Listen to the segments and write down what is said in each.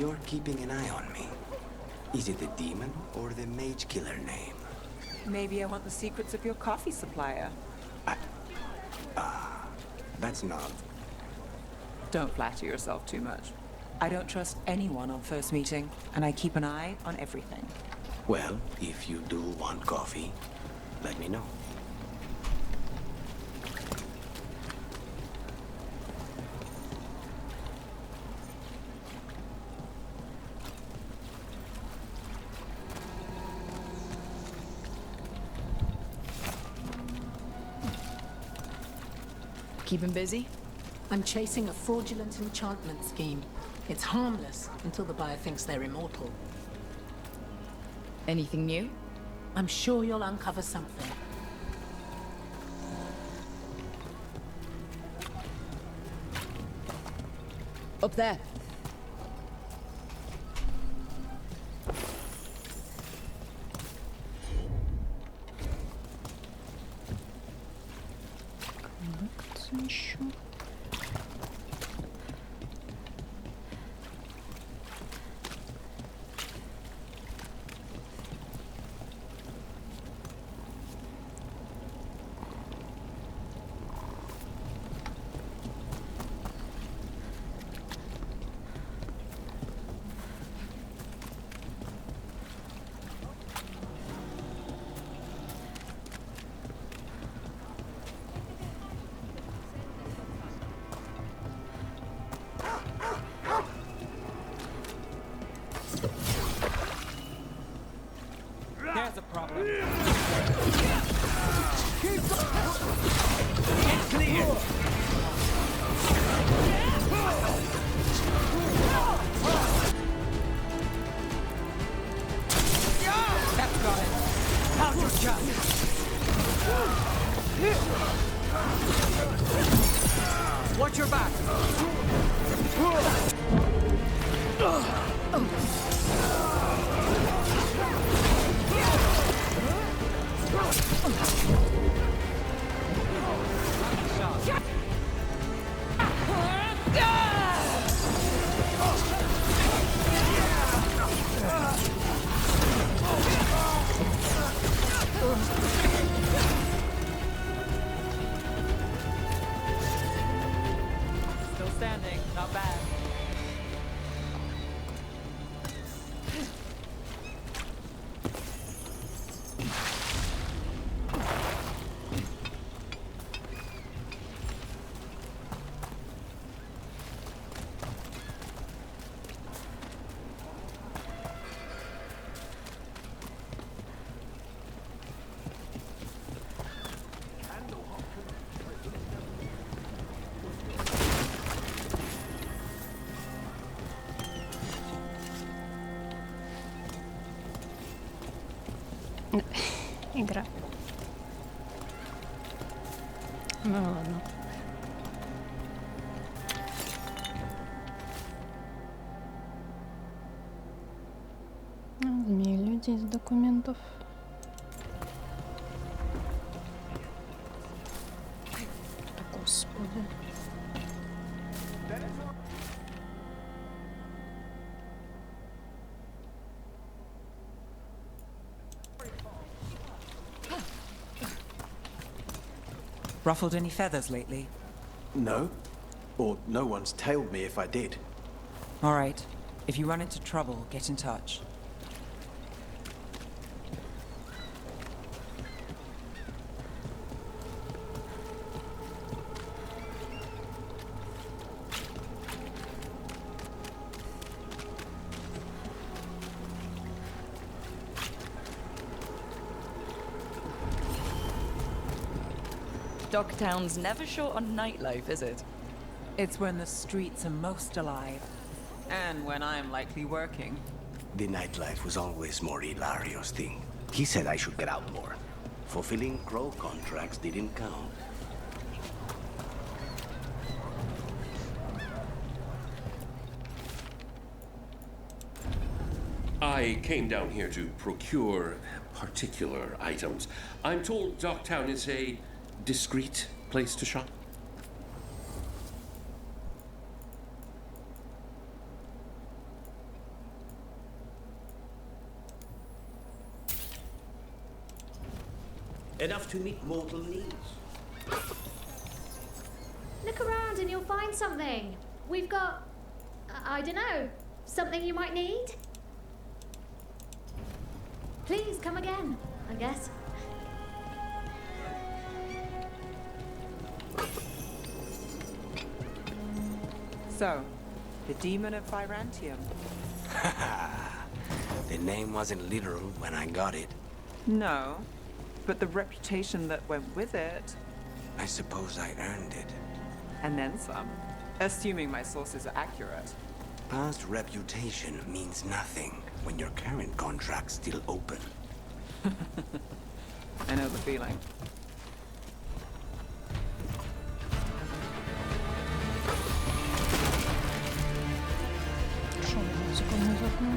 You're keeping an eye on me. Is it the demon or the mage killer name? Maybe I want the secrets of your coffee supplier. That's not... Don't flatter yourself too much. I don't trust anyone on first meeting, and I keep an eye on everything. Well, if you do want coffee, let me know. Keep him busy? I'm chasing a fraudulent enchantment scheme. It's harmless until the buyer thinks they're immortal. Anything new? I'm sure you'll uncover something. Up there. There's a problem. Get clear! That's got it. How's your job? Watch your back! Still standing. Not bad. Игра. Ну ладно. Змеи-люди из документов. Господи. Ruffled any feathers lately? No. Or no one's tailed me if I did. All right. If you run into trouble, get in touch. Dogtown's never short on nightlife, is it? It's when the streets are most alive. And when I'm likely working. The nightlife was always more Hilario's thing. He said I should get out more. Fulfilling crow contracts didn't count. I came down here to procure particular items. I'm told Dogtown is a discreet place to shop. Enough to meet mortal needs. Look around and you'll find something. We've got, I don't know, something you might need? Please come again, I guess. So, the demon of Virantium. The name wasn't literal when I got it. No, but the reputation that went with it, I suppose I earned it. and then some. Assuming my sources are accurate. Past reputation means nothing when your current contract's still open. I know the feeling. Що музику не запнув?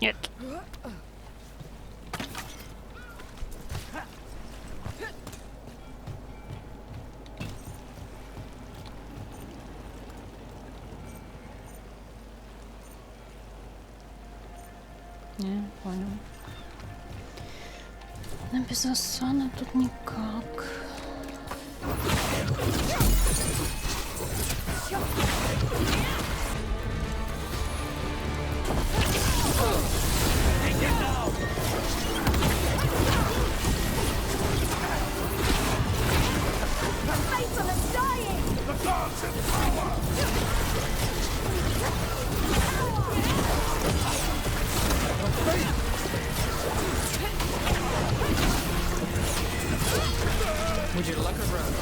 Нет. Не, понял. На без осана тут никак. Would you luck or road?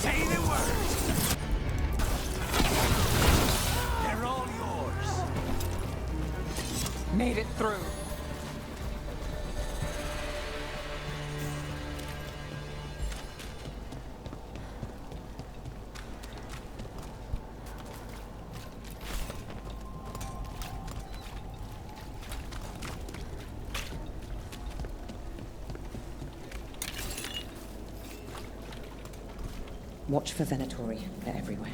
Say the words! They're all yours. Made it through. Watch for Venatori. They're everywhere.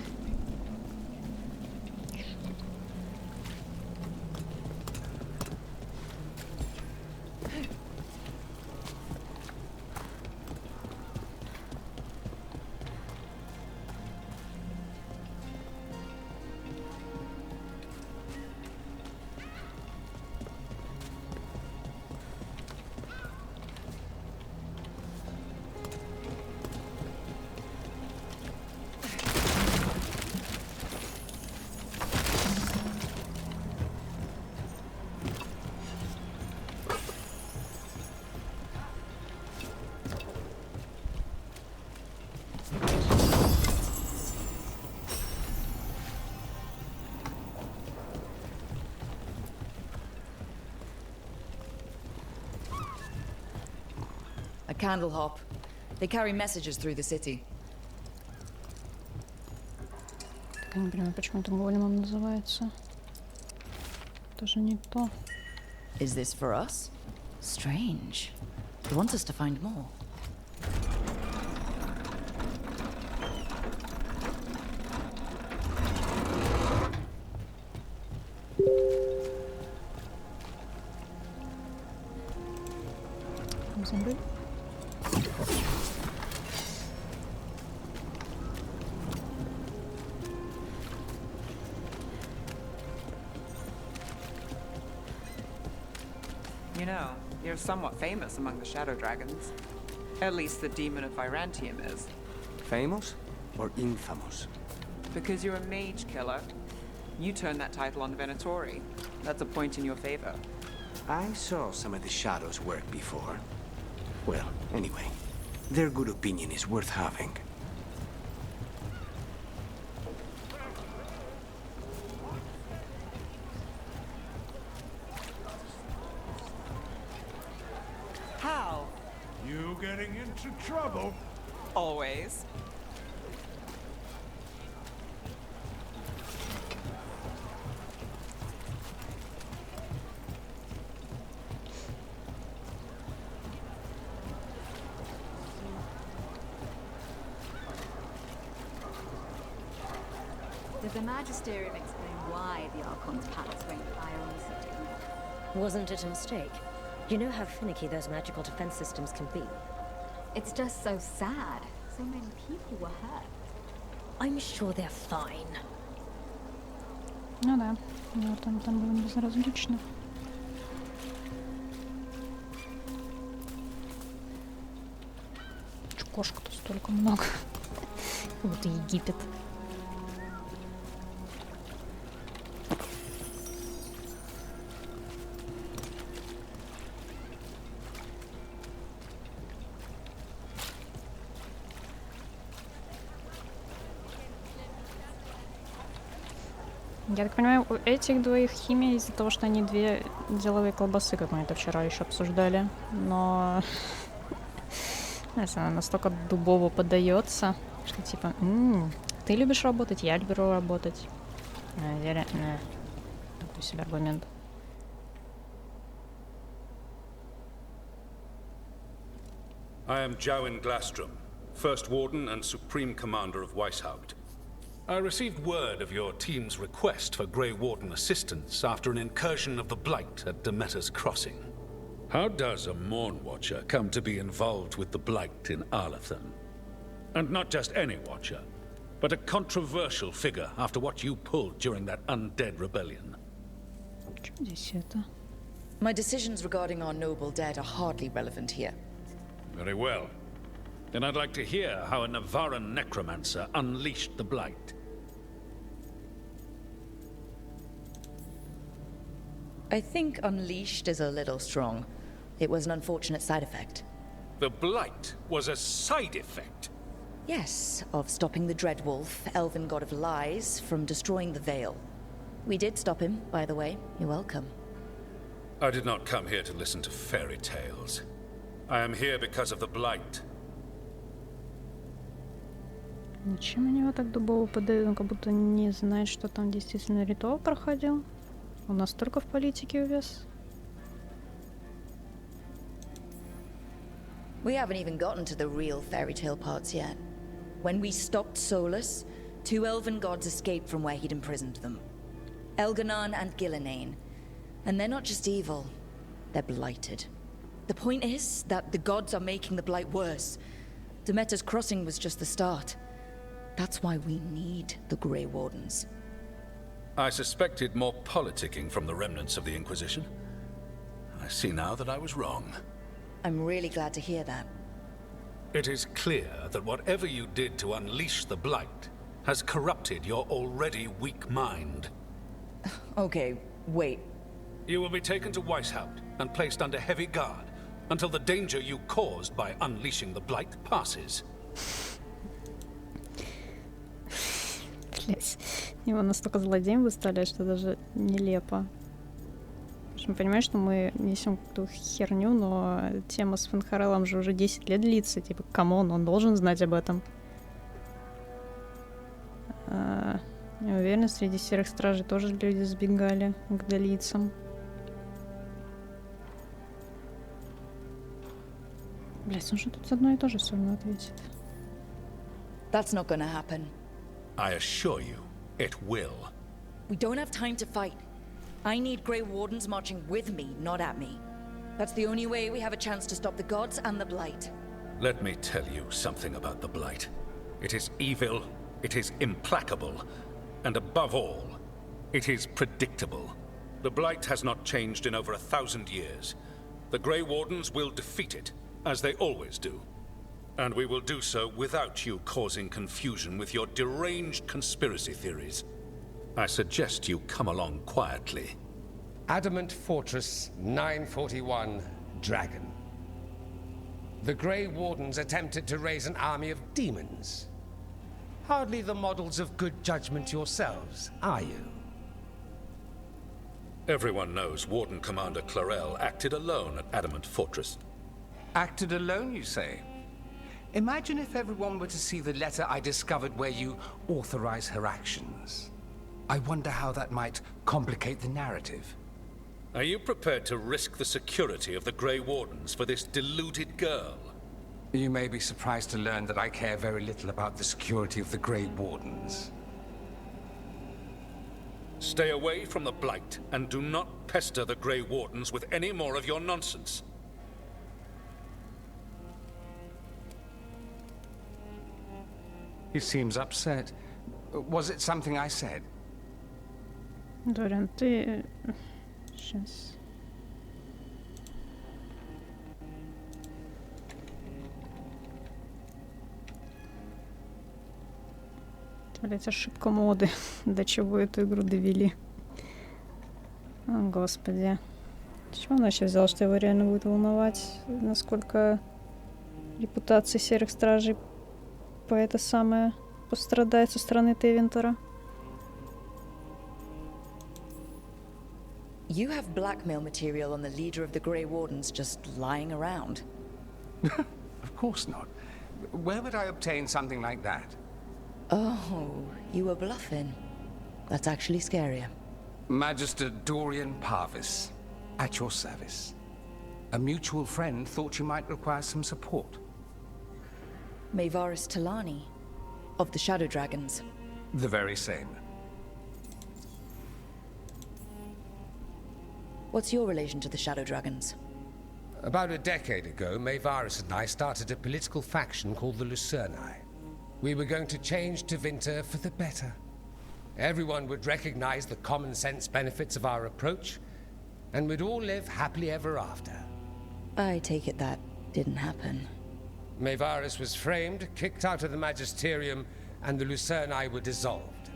A candle hop. They carry messages through the city. Так я не понимаю, почему это големом называется. Тоже не то. Is this for us? Strange. They want us to find more. Забыл. You know, you're somewhat famous among the Shadow Dragons. At least the Demon of Virantium is. Famous or infamous? Because you're a mage killer. You turned that title on Venatori. That's a point in your favor. I saw some of the Shadows' work before. Well, anyway, their good opinion is worth having. How? of trouble? Always. Did the Magisterium explain why the Archon's palace won't fire on the city? Wasn't it a mistake? You know how finicky those magical defense systems can be. It's just so sad. So many people were hurt. I'm sure they're fine. Ну да, да, там было безразлично. Чё, кошек-то столько много. Вот и Египет. Я так понимаю, у этих двоих химия из-за того, что они две деловые колбасы, как мы это вчера еще обсуждали. Но она настолько дубово подается, что типа, ты любишь работать, я люблю работать. Такой себе аргумент. I am Jowin Glastrom, First Warden and Supreme Commander of Weishaupt. I received word of your team's request for Grey Warden assistance after an incursion of the Blight at Demeter's Crossing. How does a Morn Watcher come to be involved with the Blight in Arlathan? And not just any Watcher, but a controversial figure after what you pulled during that undead rebellion. My decisions regarding our noble dead are hardly relevant here. Very well. Then I'd like to hear how a Navaran necromancer unleashed the Blight. I think unleashed is a little strong. It was an unfortunate side effect. The Blight was a side effect? Yes, of stopping the Dreadwolf, elven god of lies, from destroying the Veil. We did stop him, by the way. You're welcome. I did not come here to listen to fairy tales. I am here because of the Blight. Зачем они его так дубово подают? Он как будто не знает, что там действительно ритуал проходил. Он настолько в политике увяз. We haven't even gotten to the real fairy tale parts yet. When we stopped Solus, two elven gods escaped from where he'd imprisoned them. Elganon and Gillenane. And they're not just evil, they're blighted. The point is that the gods are making the Blight worse. Demeter's Crossing was just the start. That's why we need the Grey Wardens. I suspected more politicking from the remnants of the Inquisition. I see now that I was wrong. I'm really glad to hear that. It is clear that whatever you did to unleash the Blight has corrupted your already weak mind. Okay, wait. You will be taken to Weishaupt and placed under heavy guard until the danger you caused by unleashing the Blight passes. Блять, его настолько злодеем выставляют, что даже нелепо. Мы понимаем, что мы несем какую-то херню, но тема с Фенхарелом же уже 10 лет длится. Типа, камон, он должен знать об этом. Я уверена, среди серых стражей тоже люди сбегали к долицам. Блять, он же тут одно и то же все равно ответит. That's not gonna happen. I assure you, it will. We don't have time to fight. I need Grey Wardens marching with me, not at me. That's the only way we have a chance to stop the gods and the Blight. Let me tell you something about the Blight. It is evil, it is implacable, and above all, it is predictable. The Blight has not changed in over 1,000 years. The Grey Wardens will defeat it, as they always do. And we will do so without you causing confusion with your deranged conspiracy theories. I suggest you come along quietly. Adamant Fortress 941, Dragon. The Grey Wardens attempted to raise an army of demons. Hardly the models of good judgment yourselves, are you? Everyone knows Warden Commander Clarel acted alone at Adamant Fortress. Acted alone, you say? Imagine if everyone were to see the letter I discovered where you authorize her actions. I wonder how that might complicate the narrative. Are you prepared to risk the security of the Grey Wardens for this deluded girl? You may be surprised to learn that I care very little about the security of the Grey Wardens. Stay away from the Blight, and do not pester the Grey Wardens with any more of your nonsense. He seems upset. Was it something I said? Дориан, ты... Сейчас. Блять, ошибка моды. До чего эту игру довели. О, господи. С чего он вообще взял, что его реально будет волновать, насколько репутация Серых Стражей по это самое пострадает со стороны Тевентера? You have blackmail material on the leader of the Grey Wardens just lying around. Of course not. Where would I obtain something like that? Oh, you were bluffing. That's actually scarier. Magister Dorian Parvis, at your service. A mutual friend thought you might require some support. Maevaris Talani, of the Shadow Dragons. The very same. What's your relation to the Shadow Dragons? About a decade ago, Maevaris and I started a political faction called the Lucerni. We were going to change Tevinter for the better. Everyone would recognize the common sense benefits of our approach, and we'd all live happily ever after. I take it that didn't happen. Maevaris was framed, kicked out of the Magisterium, and the Lucerni were dissolved.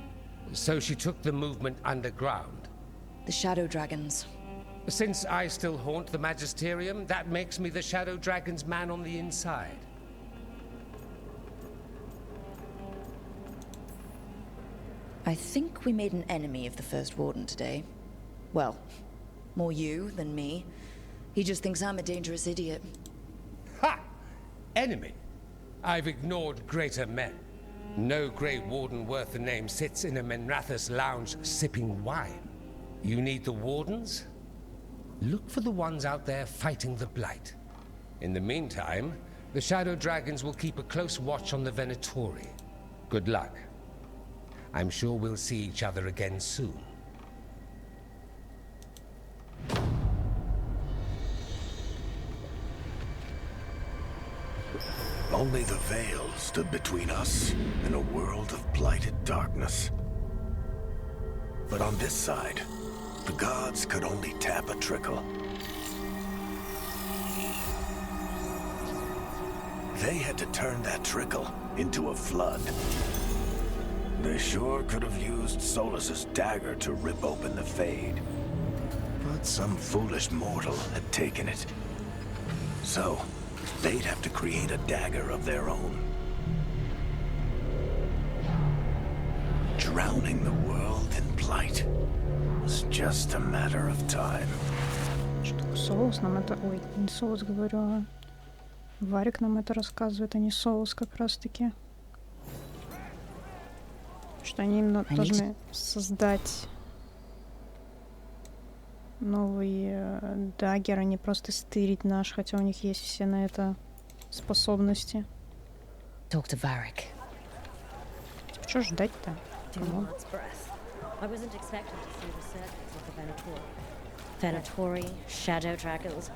So she took the movement underground. The Shadow Dragons. Since I still haunt the Magisterium, that makes me the Shadow Dragon's man on the inside. I think we made an enemy of the First Warden today. Well, more you than me. He just thinks I'm a dangerous idiot. Ha! Enemy? I've ignored greater men. No Grey Warden worth the name sits in a Menrathus lounge sipping wine. You need the Wardens? Look for the ones out there fighting the Blight. In the meantime, the Shadow Dragons will keep a close watch on the Venatori. Good luck. I'm sure we'll see each other again soon. Only the veil stood between us and a world of blighted darkness. But on this side, the gods could only tap a trickle. They had to turn that trickle into a flood. They sure could have used Solus's dagger to rip open the Fade. But some foolish mortal had taken it. So, they'd have to create a dagger of their own. Drowning the world in blight was just a matter of time. Что Соус нам это... Ой, не Соус говорю, а... Варик нам это рассказывает, а не Соус как раз-таки. Что они именно должны создать новый даггер, а не просто стырить наш, хотя у них есть все на это способности. Talk to Varric. Что ждать-то? I wasn't expecting to see the circuits of the Venatori. Venatori, Shadow Dragons.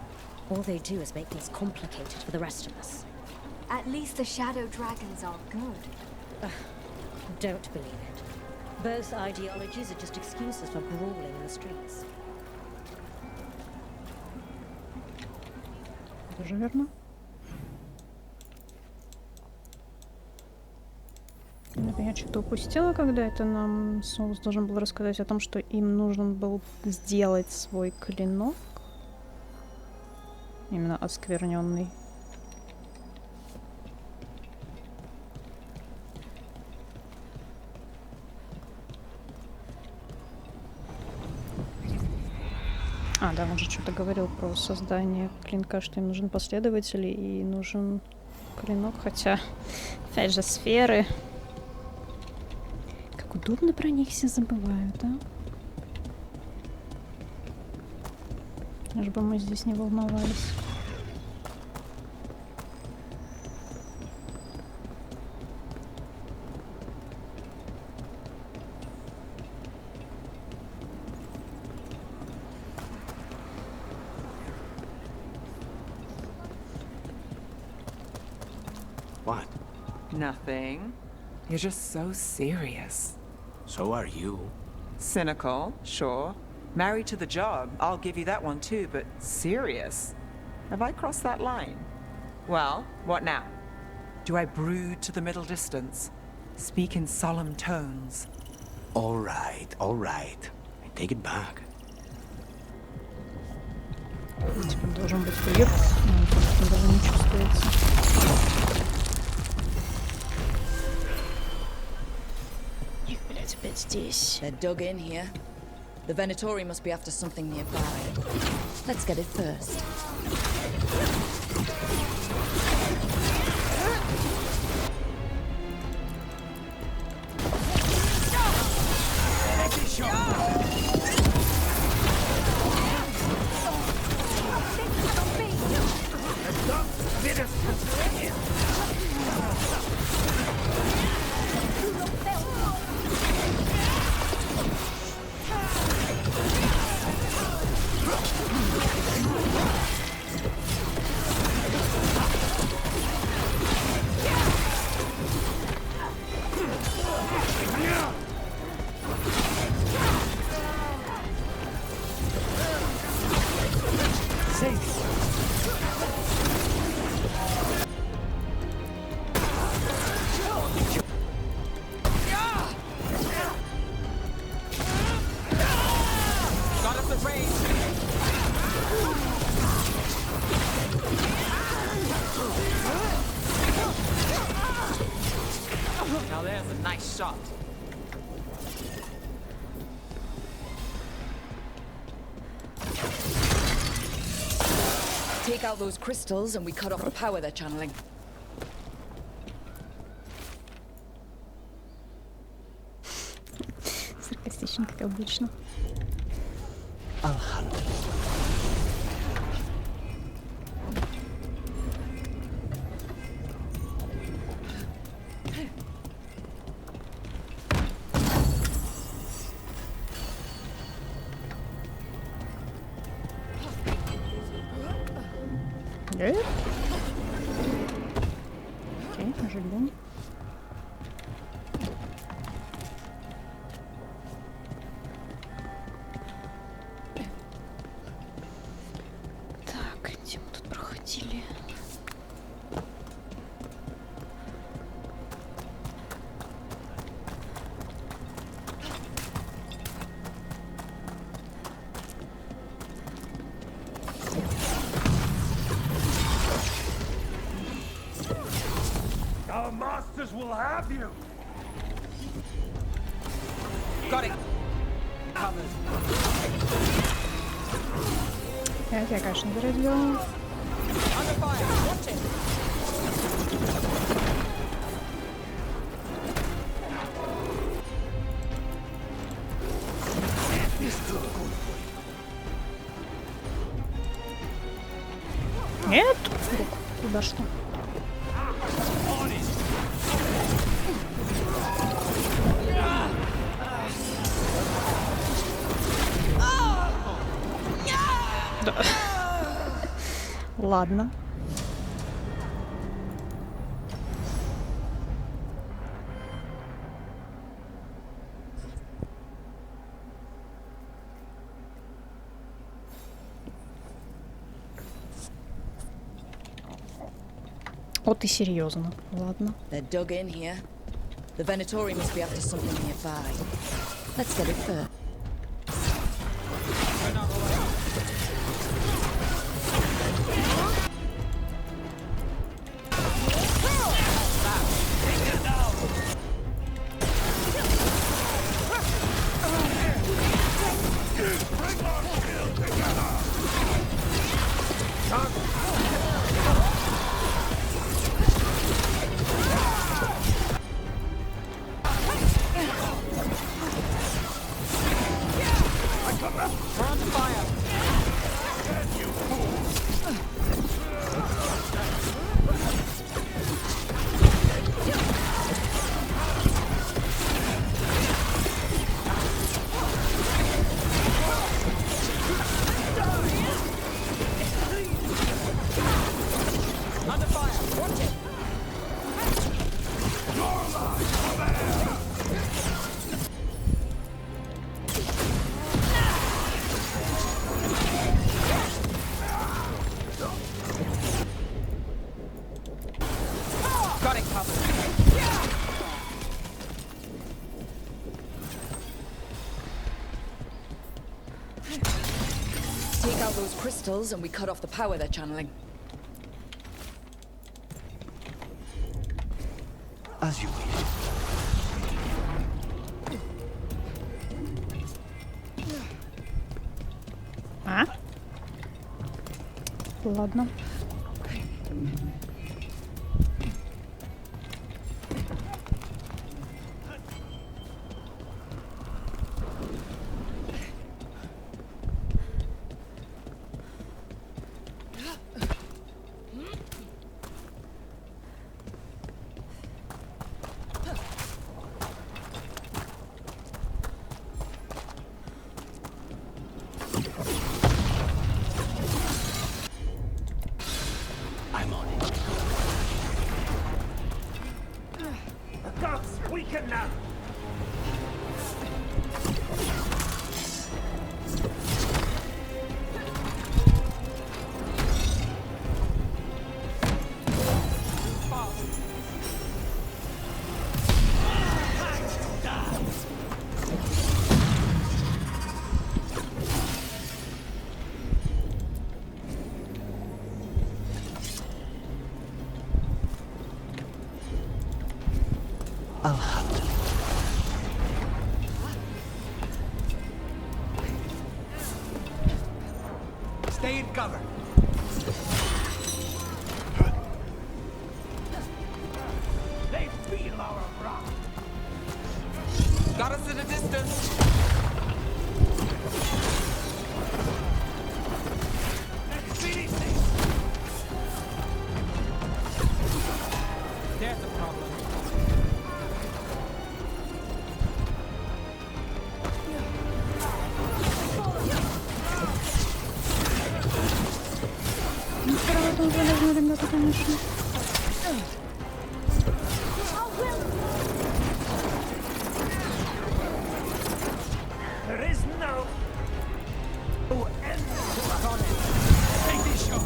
All they do is make things complicated for the rest of us. At least the Shadow Dragons are good. Don't believe it. Both ideologies are just excuses for brawling in the streets. Тоже верно. Я что-то упустила, когда это нам Соус должен был рассказать о том, что им нужен был сделать свой клинок. Именно оскверненный. А, да, он же что-то говорил про создание клинка, что им нужен последователь и нужен Клинок, хотя, опять же, сферы. Как удобно про них все забывают, а? Лишь бы мы здесь не волновались. What? Nothing. You're just so serious. So are you. Cynical, sure. Married to the job, I'll give you that one too, but serious? Have I crossed that line? Well, what now? Do I brood to the middle distance? Speak in solemn tones? All right, all right. I take it back. Типа должен быть приют, но он даже не чувствуется. Их, блядь, опять здесь. They're dug in here. The Venatori must be after something nearby. Let's get it first. Now there's a nice shot. Take out those crystals and we cut off the power they're channeling. Саркастично, как обычно. Окей, ожидаем. Так, где мы тут проходили? Our masters will have you. Got it. Covered. Я, конечно, зарядила. Under fire. Watch it. Нет? Куда что? Да. Ладно. О, ты серьезно? Ладно. They're dug in here. The Venatori must be after something nearby. Let's get it first. We're under fire. Under fire. Watch it. Got it covered. Take out those crystals and we cut off the power they're channeling. As you wish. А? Ладно. I'm on it. The gods weaken now. I'll handle it. Stay in cover. They feel our wrath. Got us at a distance. There's a problem. Ну, правда, полезно, ребята, конечно. There is no end to it. Take this shot.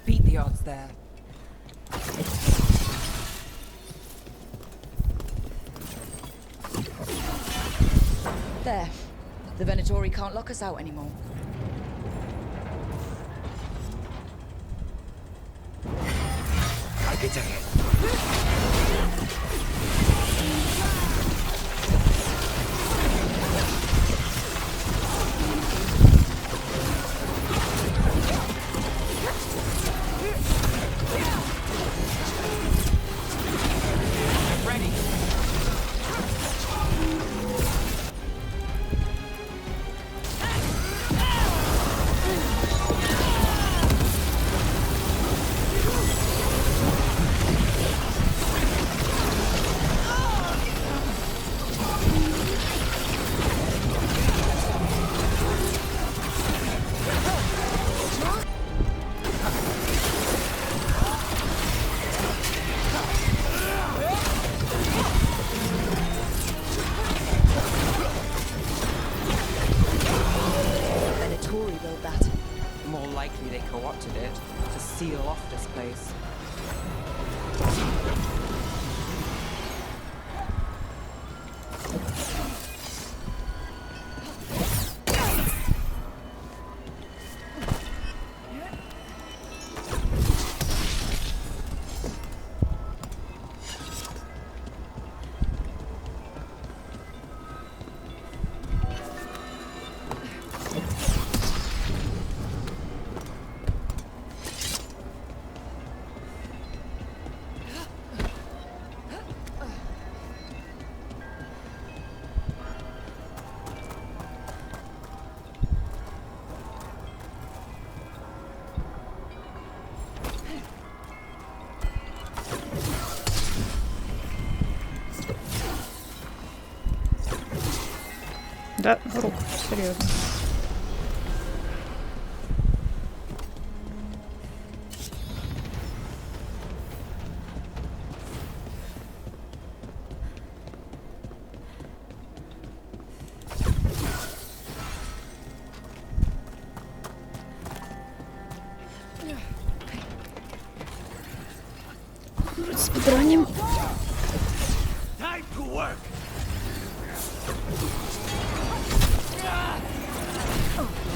Beat the odds there. There. The Venatori can't lock us out anymore. I get ahead. Ready. co-opted it to seal off this place. Да, рук, серьезно. Спидраним. Time to work.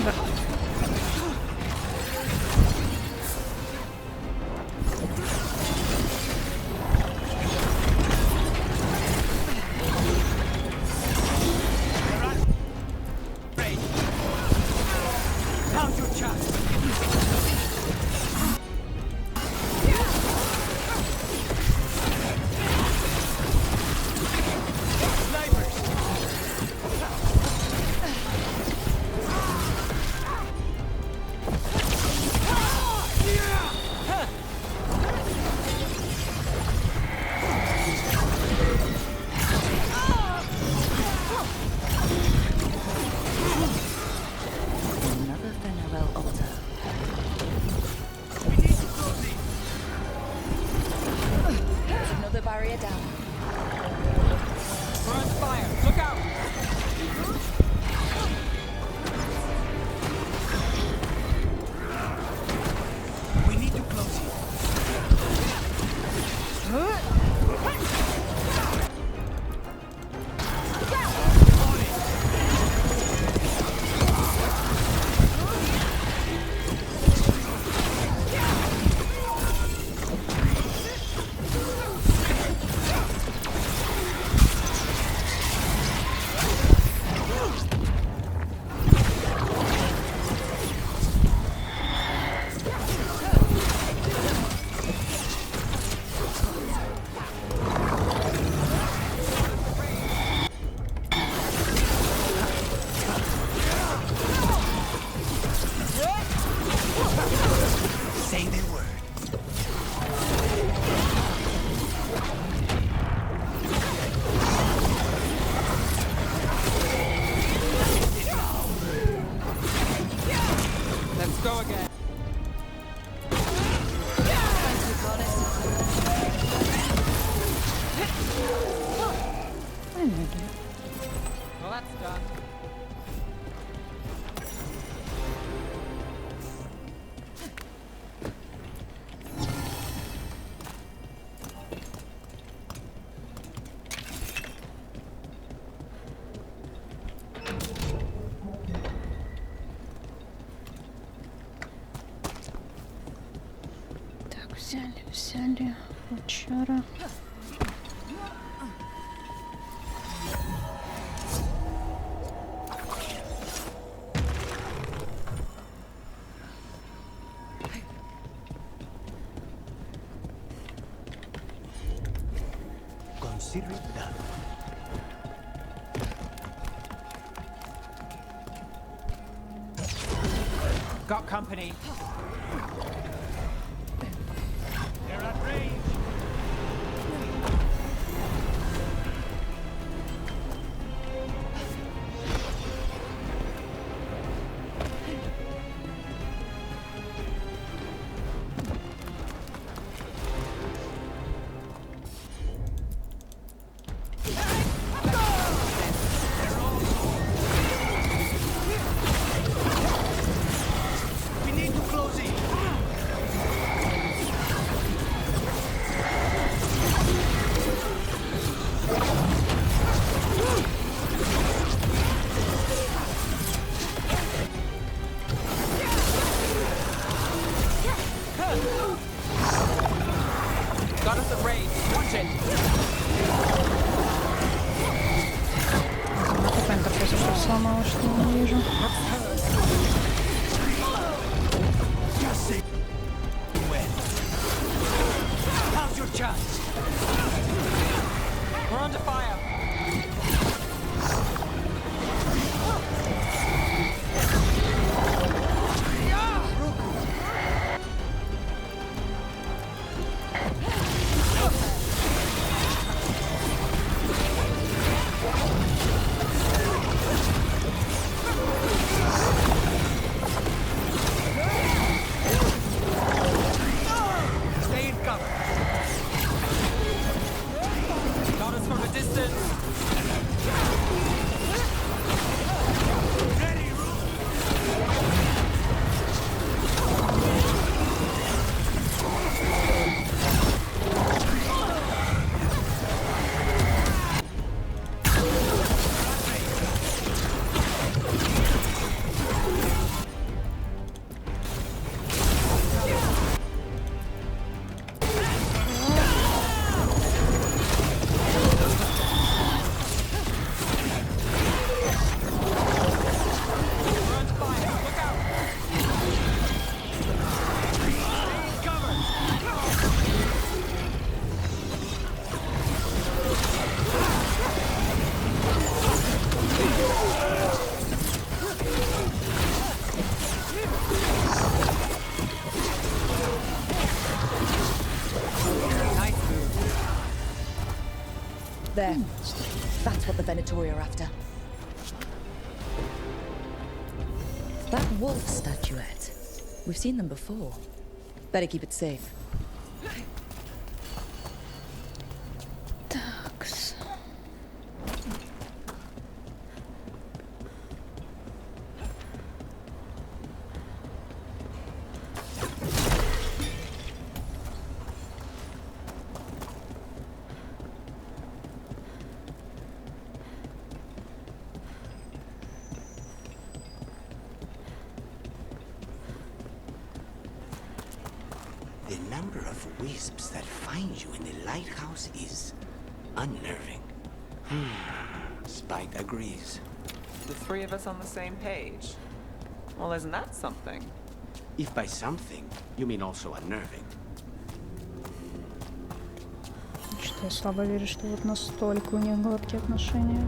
Да. Count your chance. Взяли Учара. Consider it done. Got company. They're at range. We need to close in. сломала, что я не вижу. How's your chance? We're under fire. Stay in cover. Got us from a distance. Ready, There. That's what the Venatori are after. That wolf statuette. We've seen them before. Better keep it safe. Такс. The number of wisps that find you in the lighthouse is unnerving. Spike agrees. The three of us on the same page. Well, isn't that something? If by something, you mean also unnerving. Что я слабо верю, что вот настолько у них гладкие отношения.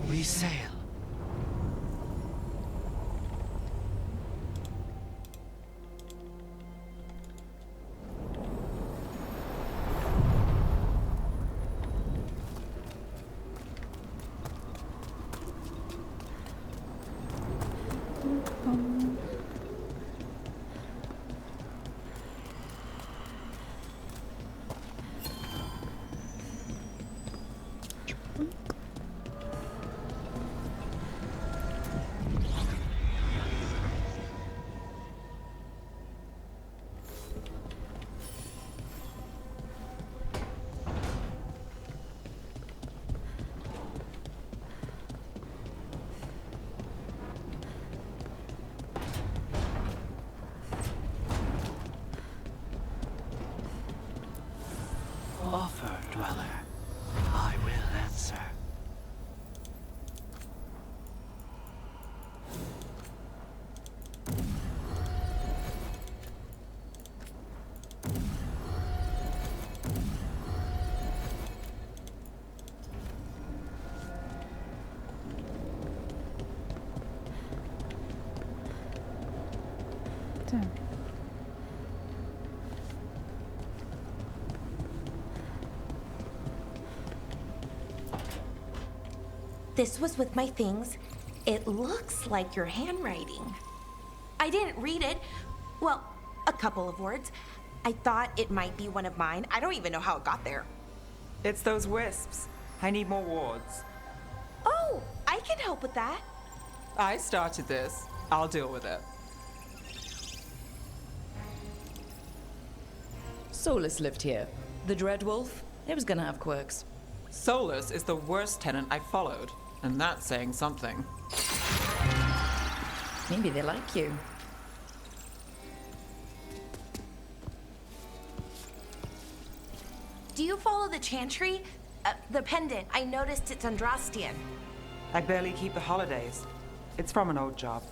We sail. Offer, dweller. I will answer. Так. This was with my things. It looks like your handwriting. I didn't read it. Well, a couple of words. I thought it might be one of mine. I don't even know how it got there. It's those wisps. I need more wards. Oh, I can help with that. I started this. I'll deal with it. Solus lived here. The Dread Wolf, it was gonna have quirks. Solus is the worst tenant I followed, and that's saying something. Maybe they like you. do you follow the chantry? The pendant. I noticed it's Andrastian. I barely keep the holidays. It's from an old job.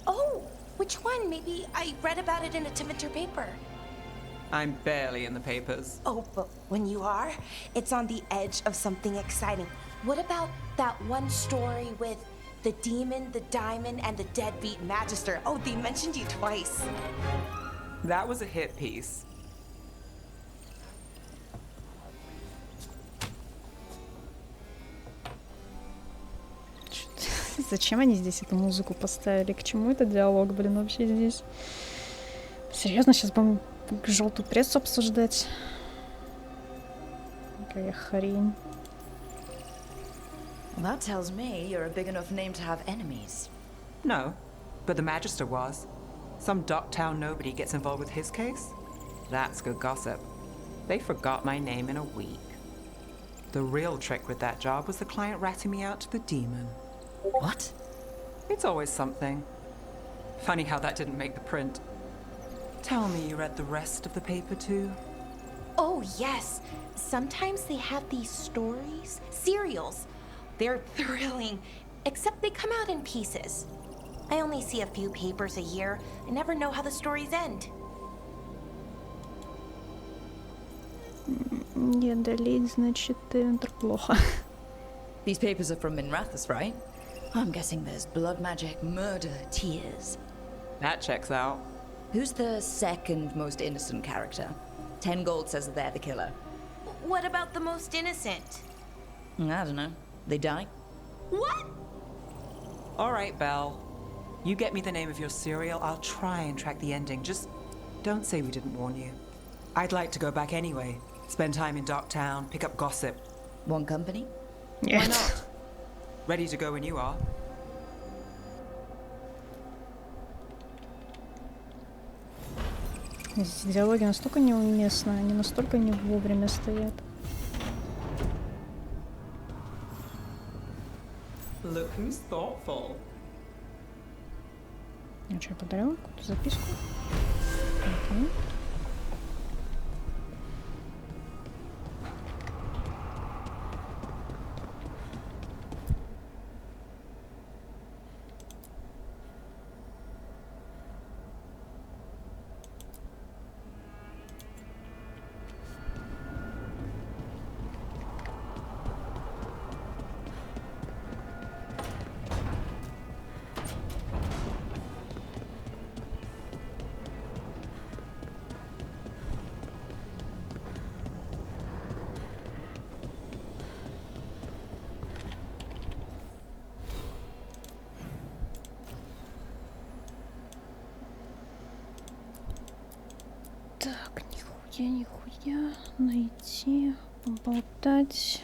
Oh, which one? Maybe I read about it in a Timenter paper. I'm barely in the papers. Oh, but when you are, it's on the edge of something exciting. What about that one story with the demon, the diamond, and the deadbeat magister? Oh, they mentioned you twice. That was a hit piece. Зачем они здесь эту музыку поставили? К чему этот диалог, блин, вообще здесь? Серьезно, сейчас будем желтую прессу обсуждать? Какая хрень. That tells me you're a big enough name to have enemies. No, but the Magister was. Some Docktown nobody gets involved with his case? That's good gossip. They forgot my name in a week. The real trick with that job was the client ratting me out to the demon. What? It's always something. Funny how that didn't make the print. Tell me you read the rest of the paper too? Oh, yes. Sometimes they have these stories, serials. They're thrilling, except they come out in pieces. I only see a few papers a year. I never know how the stories end. Не одолеть, значит, Эвентер плохо. These papers are from Minrathous, right? I'm guessing there's blood magic, murder, tears. That checks out. Who's the second most innocent character? 10 gold says they're the killer. What about the most innocent? I don't know. They die? What? All right, Belle. You get me the name of your serial, I'll try and track the ending. Just don't say we didn't warn you. I'd like to go back anyway. Spend time in Docktown, pick up gossip. One company? Why not? Ready to go when you are. Здесь диалоги настолько неуместны, они настолько не вовремя стоят. Look who's thoughtful. Я что, подарила какую-то записку? Окей. Так, нихуя, найти, поболтать.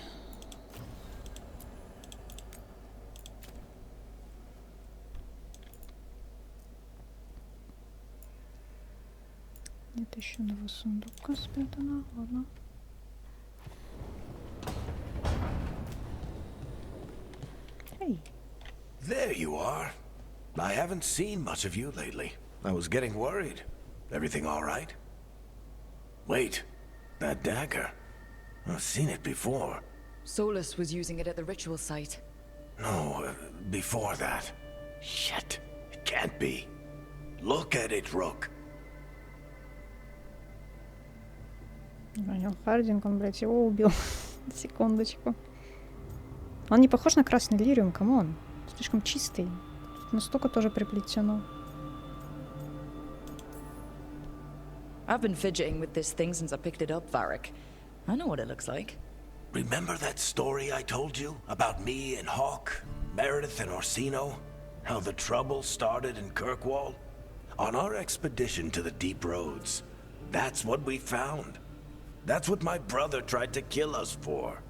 Нет еще одного сундука спрятано, ладно. Hey. There you are. I haven't seen much of you lately. I was getting worried. Everything all right? Wait, that dagger. I've seen it before. Solus was using it at the ritual site. No, before that. Shit, it can't be. Look at it, Rook. Понял, Хардинг, он, блядь, его убил. Секундочку. Он не похож на красный лириум, камон. Слишком чистый. Тут настолько тоже приплетено. I've been fidgeting with this thing since I picked it up, Varric. I know what it looks like. Remember that story I told you about me and Hawk, Meredith and Orsino? How the trouble started in Kirkwall? On our expedition to the Deep Roads, that's what we found. That's what my brother tried to kill us for.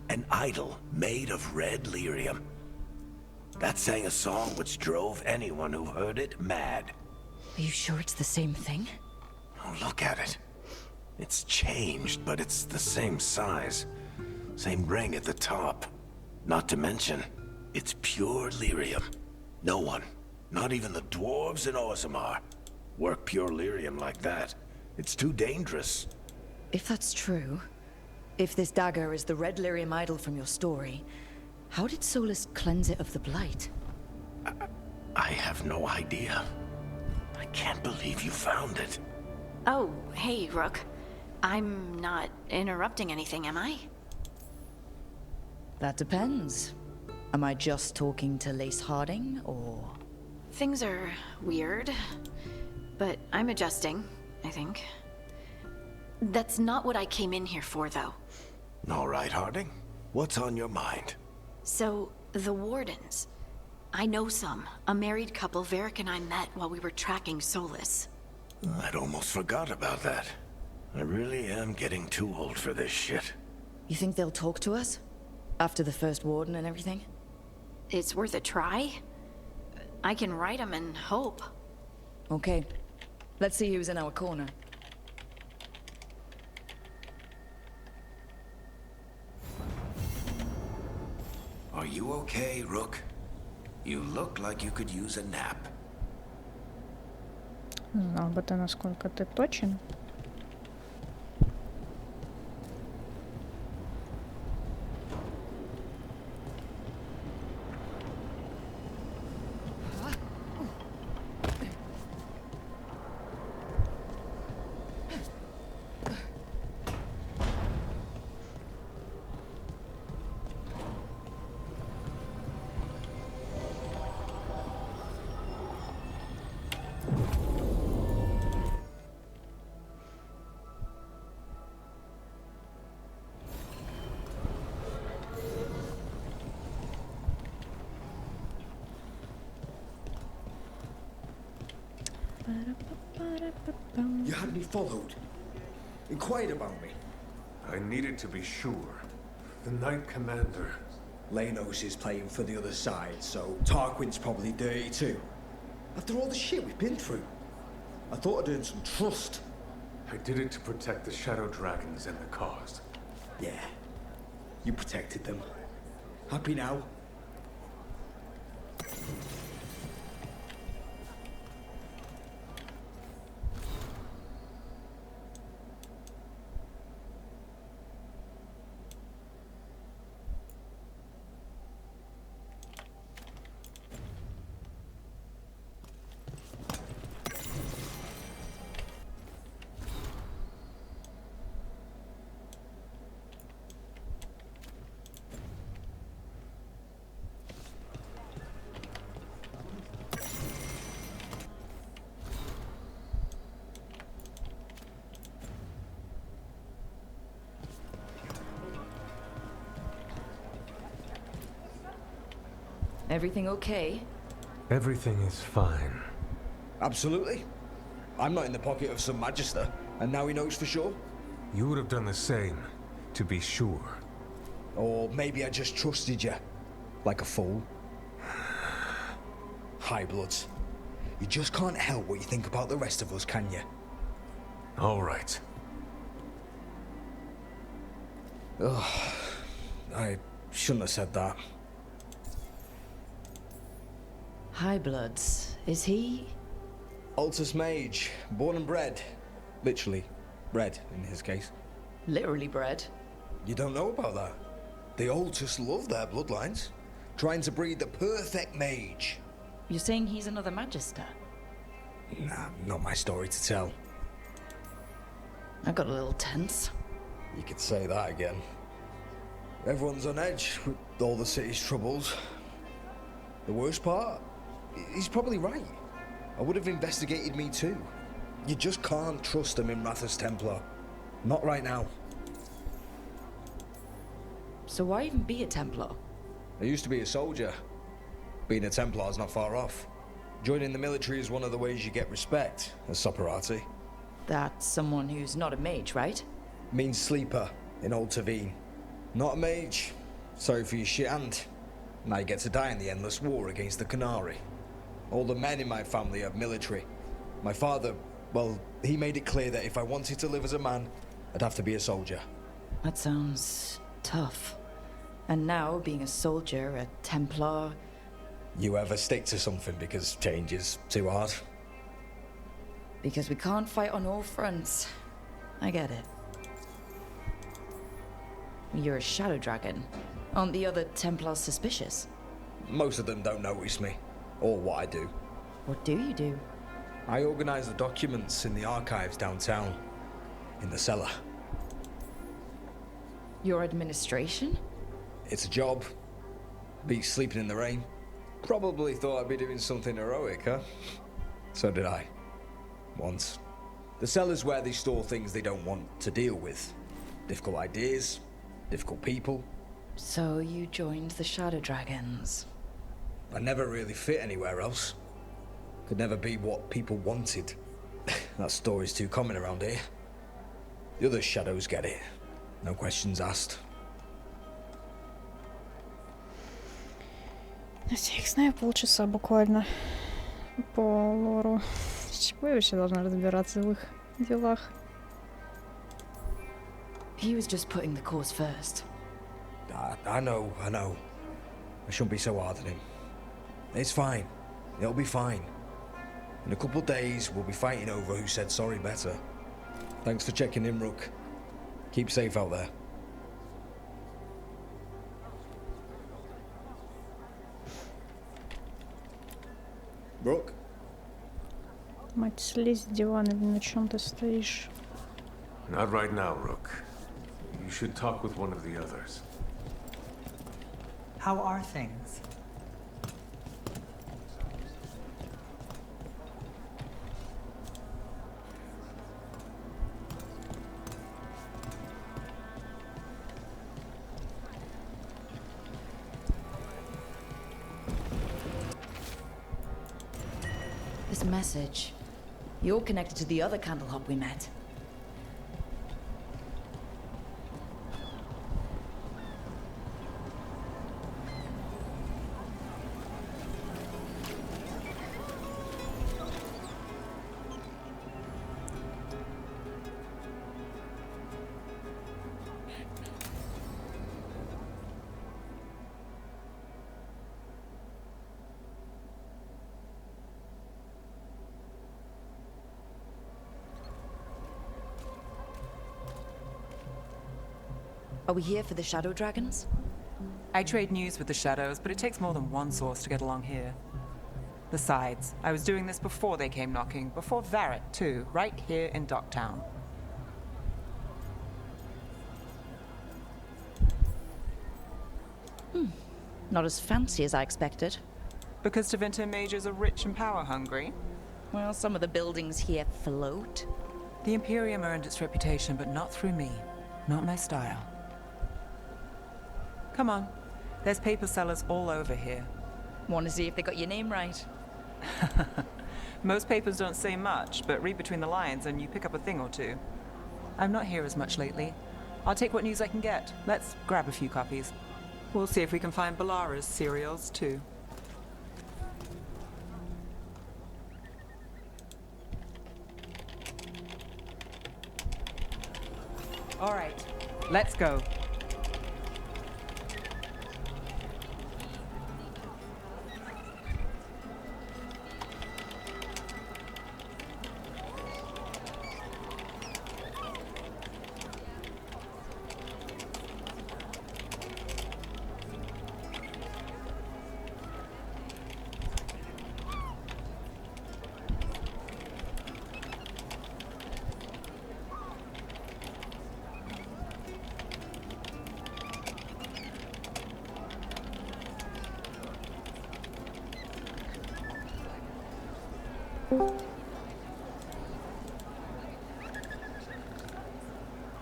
An idol made of red lyrium. That sang a song which drove anyone who heard it mad. Are you sure it's the same thing? Oh, look at it. It's changed, but it's the same size. Same ring at the top. Not to mention, it's pure lyrium. No one, not even the dwarves in Orzammar, work pure lyrium like that. It's too dangerous. If that's true, If this dagger is the red lyrium idol from your story, how did Solus cleanse it of the blight? I have no idea. I can't believe you found it. Oh, hey, Rook. I'm not interrupting anything, am I? That depends. Am I just talking to Lace Harding, or...? Things are weird, but I'm adjusting, I think. That's not what I came in here for, though. All right, Harding. What's on your mind? So, the Wardens. I know some. A married couple Varric and I met while we were tracking Solus. I'd almost forgot about that. I really am getting too old for this shit. You think they'll talk to us? After the first Warden and everything? It's worth a try. I can write them and hope. Okay. Let's see who's in our corner. Are you okay, Rook? You look like you could use a nap. Знал бы ты, насколько ты точен. You had me followed. Inquired about me. I needed to be sure. The Knight Commander. Lanos is playing for the other side, so Tarquin's probably dirty too. After all the shit we've been through, I thought I'd earned some trust. I did it to protect the Shadow Dragons and the cause. Yeah, you protected them. Happy now? Everything okay? Everything is fine. Absolutely. I'm not in the pocket of some Magister, and now he knows for sure. You would have done the same, to be sure. Or maybe I just trusted you, like a fool. High Bloods. You just can't help what you think about the rest of us, can you? All right. Ugh, I shouldn't have said that. High Bloods. Is he? Altus Mage, born and bred. Literally, bred in his case. Literally bred? You don't know about that? The Altus love their bloodlines, trying to breed the perfect mage. You're saying he's another Magister? Nah, not my story to tell. I got a little tense. You could say that again. Everyone's on edge with all the city's troubles. The worst part? He's probably right. I would have investigated me too. You just can't trust him in Rathus Templar. Not right now. So why even be a Templar? I used to be a soldier. Being a Templar's not far off. Joining the military is one of the ways you get respect, as Soparati. That's someone who's not a mage, right? Means sleeper in Old Tavine. Not a mage. Sorry for your shit hand. Now you get to die in the endless war against the Canary. All the men in my family are military. My father, well, he made it clear that if I wanted to live as a man, I'd have to be a soldier. That sounds tough. And now, being a soldier, a Templar... You ever stick to something because change is too hard? Because we can't fight on all fronts. I get it. You're a shadow dragon. Aren't the other Templars suspicious? Most of them don't notice me, or what I do. What do you do? I organize the documents in the archives downtown, in the cellar. Your administration? It's a job. Beats sleeping in the rain. Probably thought I'd be doing something heroic, huh? So did I. Once. The cellar's where they store things they don't want to deal with. Difficult ideas, difficult people. So you joined the Shadow Dragons. I never really fit anywhere else. Could never be what people wanted. That story's too common around here. The other shadows get it. No questions asked. Я их знаю полчаса буквально по лору. С чего я вообще должна разбираться в их делах? He was just putting the course first. I know. I shouldn't be so hard on him. It's fine. It'll be fine. In a couple of days, we'll be fighting over who said sorry better. Thanks for checking in, Rook. Keep safe out there. Rook? Мать, слезь с дивана, на чем ты стоишь? Not right now, Rook. You should talk with one of the others. How are things? This message. You're connected to the other Candlehop we met. Are we here for the Shadow Dragons? I trade news with the Shadows, but it takes more than one source to get along here. Besides, I was doing this before they came knocking, before Varric too, right here in Docktown. Not as fancy as I expected. Because Tevinter mages are rich and power-hungry? Well, some of the buildings here float. The Imperium earned its reputation, but not through me. Not my style. Come on. There's paper sellers all over here. Want to see if they got your name right? Most papers don't say much, but read between the lines and you pick up a thing or two. I'm not here as much lately. I'll take what news I can get. Let's grab a few copies. We'll see if we can find Balara's serials, too. All right, let's go.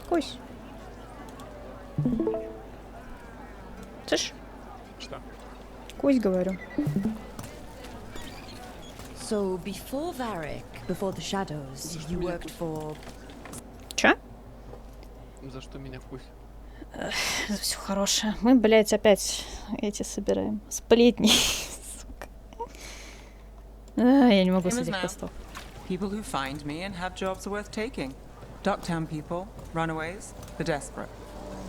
Кусь. Слышь? Что? Кусь, говорю. So, before Varric, before the Shadows, you worked for... Чё? За что меня кусь? Все хорошее. Мы, блядь, опять эти собираем. Сплетни. Сука. Я не могу с этих постов. People who find me and have jobs worth taking. Docktown people, runaways, the desperate.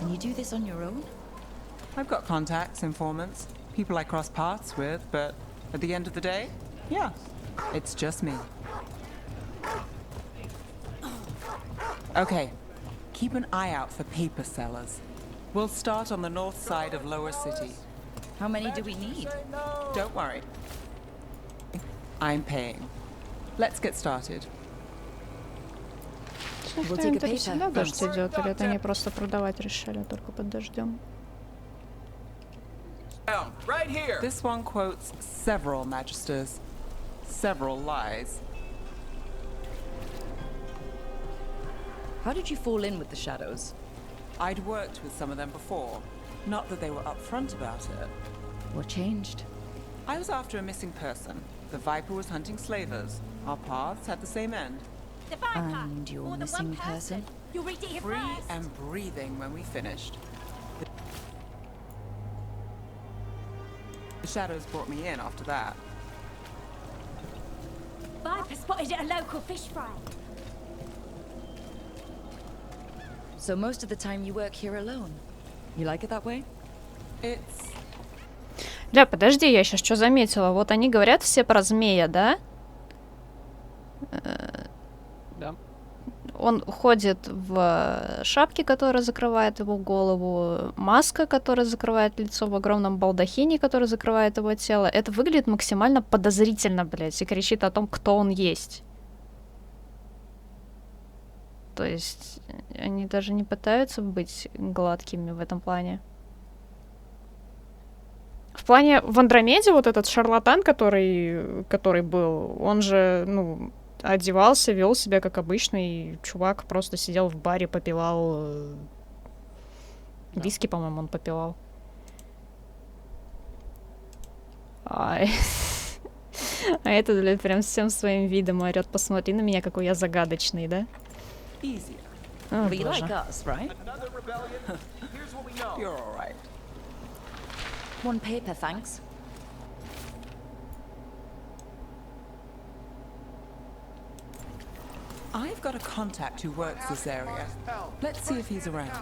And you do this on your own? I've got contacts, informants, people I cross paths with, but at the end of the day, yeah, it's just me. Okay, keep an eye out for paper sellers. We'll start on the north side of Lower City. How many do we need? Don't worry. I'm paying. Let's get started. Это всегда дождь идет, или это они просто продавать решили только под дождем? Right here. This one quotes several magisters, several lies. How did you fall in with the shadows? I'd worked with some of them before. Not that they were upfront about it. What changed? I was after a missing person. The Viper was hunting slavers. Our paths had the same end. And your missing person? You read it here Free first. and breathing when we finished. The shadows brought me in after that. Viper spotted at a local fish fry. So most of the time you work here alone. You like it that way? It's... Ля, подожди, я сейчас что заметила. Вот они говорят все про змея, да? Да. Он ходит в шапке, которая закрывает его голову, маска, которая закрывает лицо, в огромном балдахине, который закрывает его тело. Это выглядит максимально подозрительно, блядь, и кричит о том, кто он есть. То есть они даже не пытаются быть гладкими в этом плане. В плане в Андромеде вот этот шарлатан, который был, он же, ну, одевался, вел себя как обычный чувак, просто сидел в баре, попивал виски, по-моему, он попивал. А этот, блядь, прям всем своим видом орёт: посмотри на меня, какой я загадочный, да? О, But you боже. like us, right? You're all right. One paper, thanks. I've got a contact who works this area. Let's see if he's around.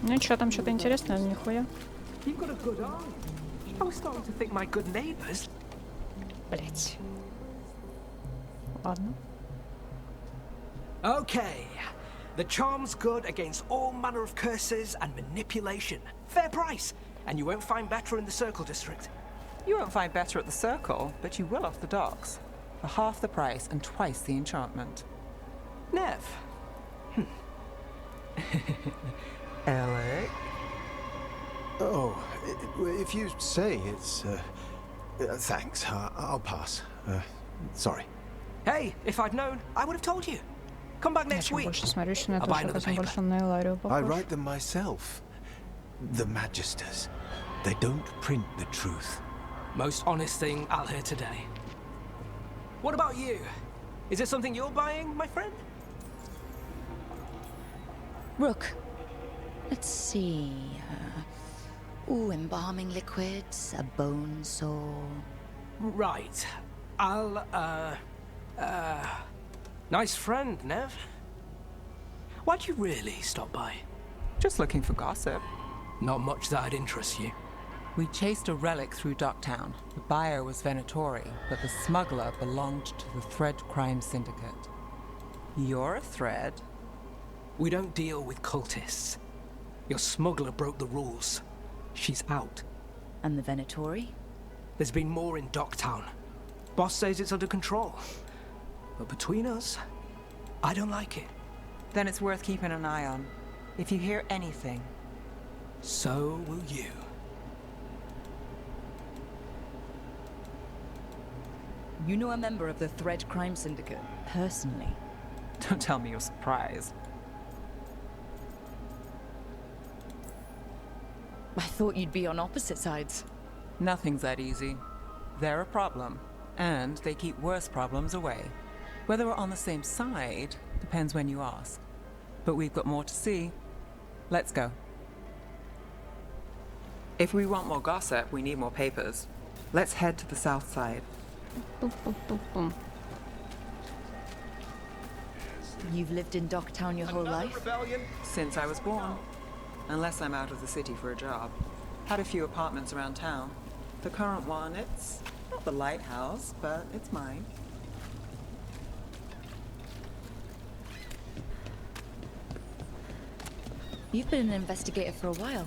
Ну чё, там что-то интересное, нихуя. You've got a good eye. I was starting to think my good neighbors. Блять. Ладно. Okay. The charm's good against all manner of curses and manipulation. Fair price. And you won't find better in the Circle District. You won't find better at the Circle, but you will off the docks. For half the price and twice the enchantment. Nev. Alec? Oh, if you say it's... thanks, I'll pass. Sorry. Hey, if I'd known, I would have told you. Come back Я next чем week. больше смотрю, чем на I'll то, buy что another тем paper. больше на Иларию I похож. write them myself. The Magisters. They don't print the truth. Most honest thing I'll hear today. What about you? Is it something you're buying, my friend? Rook. Let's see. Embalming liquids, a bone saw. Right. I'll, nice friend, Nev. Why'd you really stop by? Just looking for gossip. Not much that'd interest you. We chased a relic through Docktown. The buyer was Venatori, but the smuggler belonged to the Thread Crime Syndicate. You're a Thread? We don't deal with cultists. Your smuggler broke the rules. She's out. And the Venatori? There's been more in Docktown. Boss says it's under control. But between us, I don't like it. Then it's worth keeping an eye on. If you hear anything. So will you. You know a member of the Thread Crime Syndicate, personally? Don't tell me you're surprised. I thought you'd be on opposite sides. Nothing's that easy. They're a problem, and they keep worse problems away. Whether we're on the same side depends when you ask. But we've got more to see. Let's go. If we want more gossip, we need more papers. Let's head to the south side. Boom, boom, boom, boom. You've lived in Docktown your whole life? Since I was born. Unless I'm out of the city for a job. Had a few apartments around town. The current one, it's not the lighthouse, but it's mine. You've been an investigator for a while.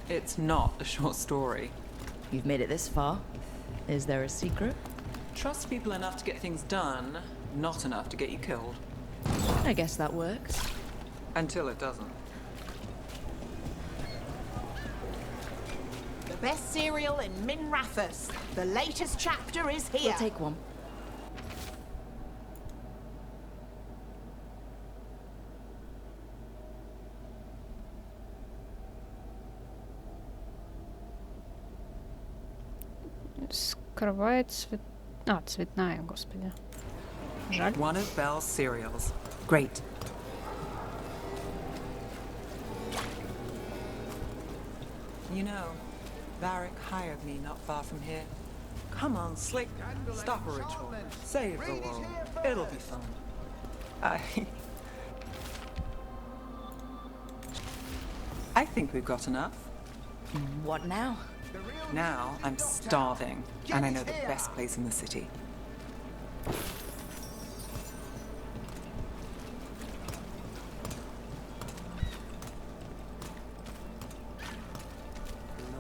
It's not a short story. You've made it this far. Is there a secret? Trust people enough to get things done, not enough to get you killed. I guess that works. Until it doesn't. The best cereal in Minrathous. The latest chapter is here. We'll take one. Скрывает цвет... А, цветная, господи. Жаль. One of Belle's cereals. Great. You know, Varric hired me not far from here. Come on, Slick. Stop a ritual. Save the world. It'll be fun. I think we've got enough. What now? Now I'm starving, and I know the best place in the city.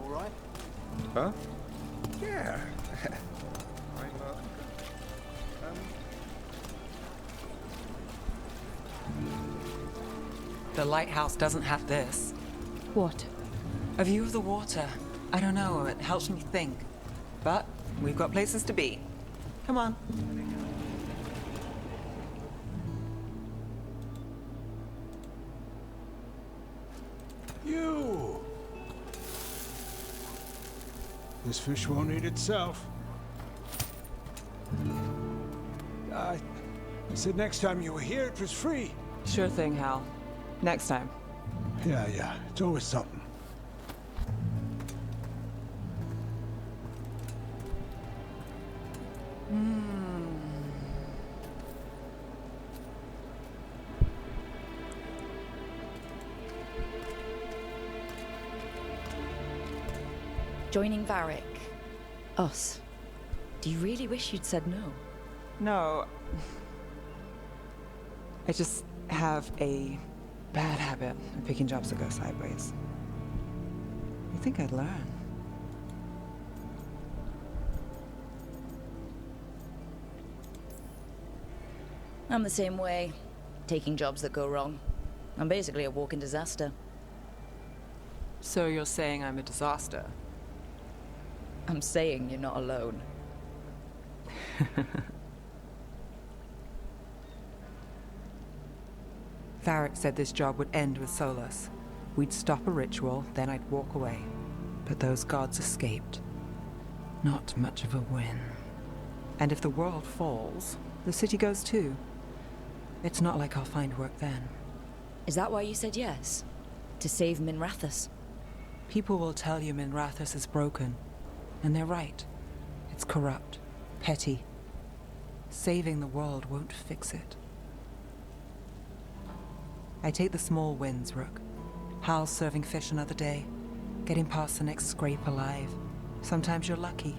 All right? Huh? Yeah. The lighthouse doesn't have this. What? A view of the water. I don't know, it helps me think. But we've got places to be. Come on. You! This fish won't eat itself. I said next time you were here it was free. Sure thing, Hal. Next time. Yeah, it's always something. Joining Varric. Us. Do you really wish you'd said no? No. I just have a bad habit of picking jobs that go sideways. You think I'd learn? I'm the same way. Taking jobs that go wrong. I'm basically a walking disaster. So you're saying I'm a disaster? I'm saying you're not alone. Varric said this job would end with Solus. We'd stop a ritual, then I'd walk away. But those gods escaped. Not much of a win. And if the world falls, the city goes too. It's not like I'll find work then. Is that why you said yes? To save Minrathous? People will tell you Minrathous is broken. And they're right. It's corrupt. Petty. Saving the world won't fix it. I take the small wins, Rook. Hal serving fish another day. Getting past the next scrape alive. Sometimes you're lucky.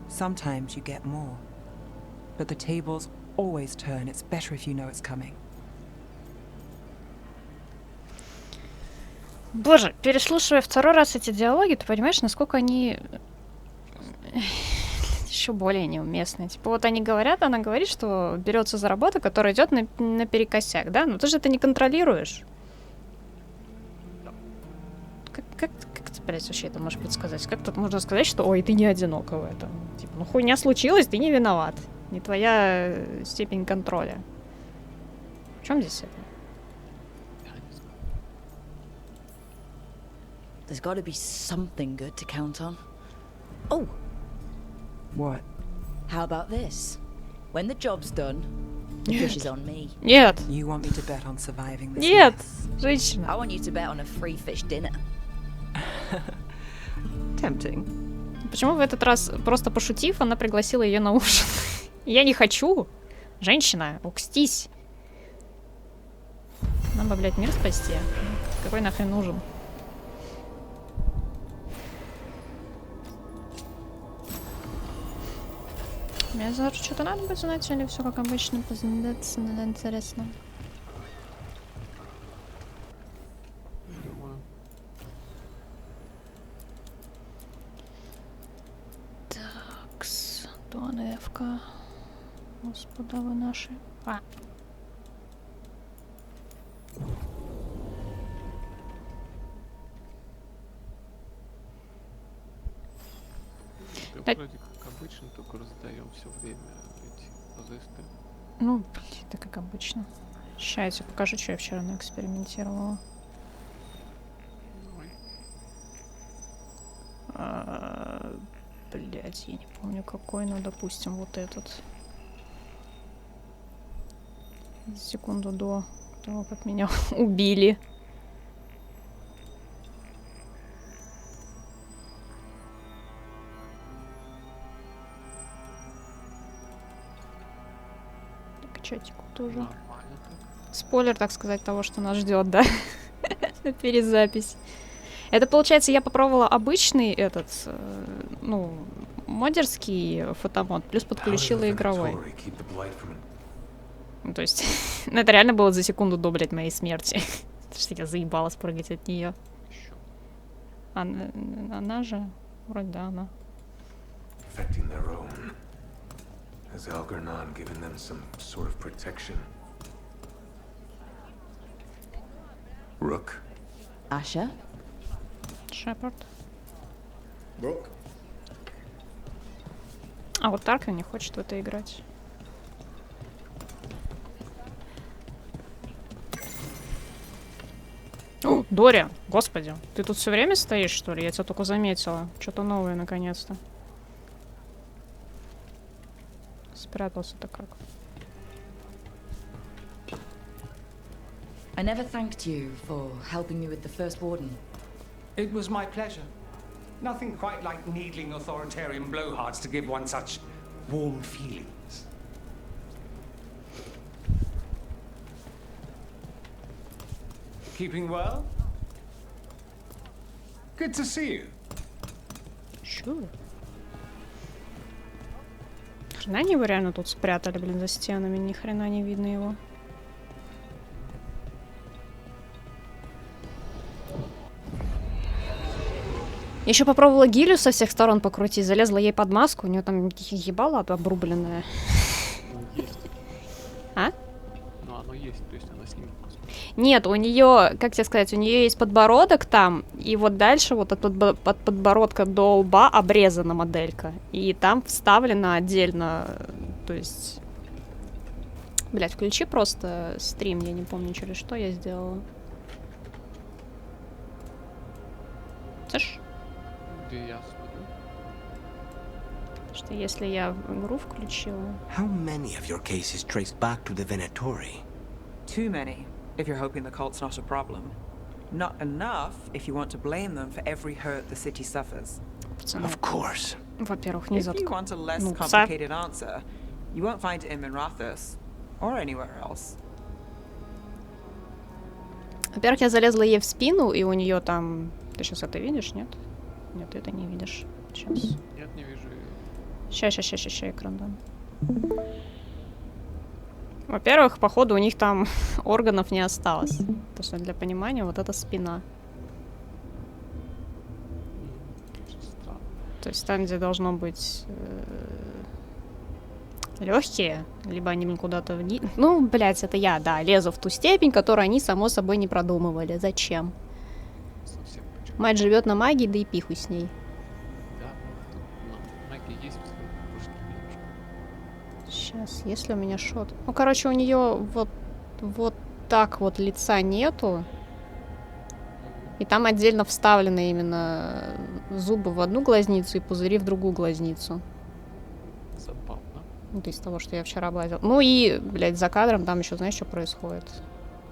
Sometimes you get more. But the tables always turn. It's better if you know it's coming. Боже, переслушивая второй раз эти диалоги, ты понимаешь, насколько они еще более неуместные. Типа вот они говорят, она говорит, что берется за работу, которая идет наперекосяк, да? Но ты же это не контролируешь. Как ты, блядь, вообще это можешь предсказать? Как тут можно сказать, что ой, ты не одинока в этом? Типа, ну хуйня случилась, ты не виноват. Не твоя степень контроля. В чем здесь это? There's got to be something good to count on. Oh! What? How about this? When the job's done, the fish is on me. Нет. You want me to bet on surviving this? Нет, женщина. I want you to bet on a free fish dinner. Tempting. Почему в этот раз, просто пошутив, она пригласила ее на ужин? Я не хочу. Женщина, укстись. Нам бы, блядь, мир спасти. Какой нахрен ужин? Мне завтра что-то надо будет знать, или все как обычно, познаться, надо интересно. Ладно, Эвка. Господа, вы наши. Да, вроде как обычно, только раздаем все время эти квесты. Ну, блин, это как обычно. Сейчас я тебе покажу, что я вчера наэкспериментировала. Блять, я не помню какой, но допустим вот этот. Секунду до того, как меня убили. Так, чатику тоже. Спойлер, так сказать, того, что нас ждет, да? Перезапись. Это, получается, я попробовала обычный этот, ну, модерский фотомод, плюс подключила игровой. Ну, то есть, это реально было за секунду до, блядь, моей смерти. Потому что я заебалась прыгать от нее. Она же? Вроде да, она. Rook. Asha? Шепард. А вот Тарквин не хочет в это играть. О, Дори, господи, ты тут все время стоишь, что ли? Я тебя только заметила. Что-то новое, наконец-то. Спрятался-то как. I never thanked you for helping me with the First Warden. It was my pleasure. Nothing quite like needling authoritarian blowhards to give one such warm feelings. Keeping well? Good to see you. Sure. Хрена они его реально тут спрятали, блин, за стенами. Ни хрена не видно его. Еще попробовала гилю со всех сторон покрутить, залезла ей под маску, у нее там ебало обрубленное. А? Ну, оно есть, то есть она с ним. Нет, у нее, как тебе сказать, у нее есть подбородок там, и вот дальше вот от подбородка до лба обрезана моделька. И там вставлена отдельно, то есть... Блять, включи просто стрим, я не помню, через что я сделала. Слышь? Да я смотрю. Что если я игру включила... How many of your cases traced back to the Venatori? Too many, if you're hoping the cult's not a problem. Not enough if you want to blame them for every hurt the city suffers. Of course. Во-первых, не If you want a less complicated answer, you won't find it in Minrathous or anywhere else. Во-первых, я залезла ей в спину, и у нее там... Ты сейчас это видишь, нет? Нет, ты это не видишь. Сейчас. Нет, не вижу. Ща, экран дам. Во-первых, походу, у них там органов не осталось. То есть, для понимания, вот это спина. То есть там, где должно быть легкие, либо они куда-то вниз. Ну, блять, это я, да, лезу в ту степень, которую они, само собой, не продумывали. Зачем? Мать живет на магии, да и пихуй с ней. Да, тут магия есть, Сейчас, если у меня шот. Ну, короче, у нее вот так вот лица нету. И там отдельно вставлены именно зубы в одну глазницу и пузыри в другую глазницу. Забавно. Ну, то есть того, что я вчера облазила. Ну и, блядь, за кадром там еще, знаешь, что происходит?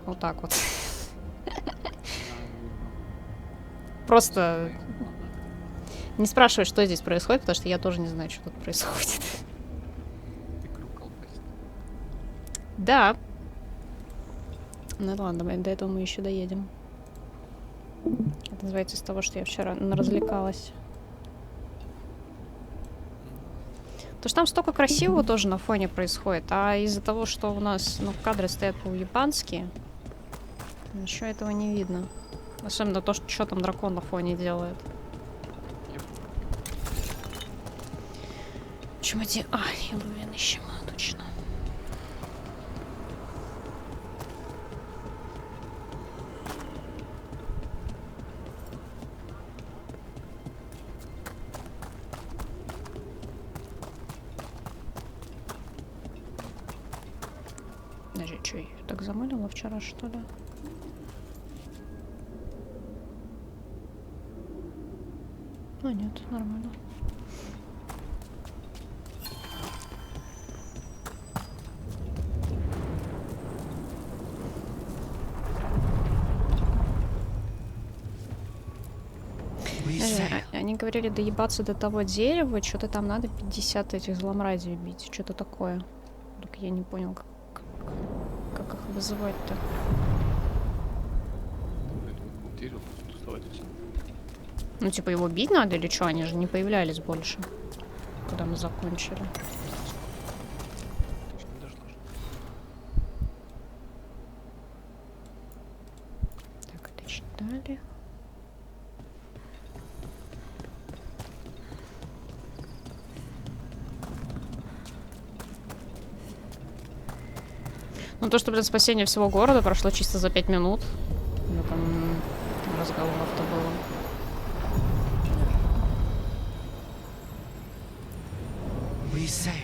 Вот так вот. Просто не спрашивай, что здесь происходит, потому что я тоже не знаю, что тут происходит. Да. Ну ладно, до этого мы еще доедем. Это называется из того, что я вчера развлекалась. Потому что там столько красивого тоже на фоне происходит, а из-за того, что у нас кадры стоят по-японски, ничего этого не видно. Особенно то, что там дракон на фоне делает. Чем эти... А, Хэллоуин ищем, точно. Даже что, я её так замылила вчера, что ли? А, нет, нормально. Они говорили доебаться до того дерева, что-то там надо 50 этих зломразий убить, что-то такое. Только я не понял, как их вызывать-то. Ну, типа, его бить надо или что? Они же не появлялись больше, когда мы закончили. Так, это читали. Ну, то, что, блин, спасение всего города прошло чисто за 5 минут. Ну, там разговоров-то было. We sail.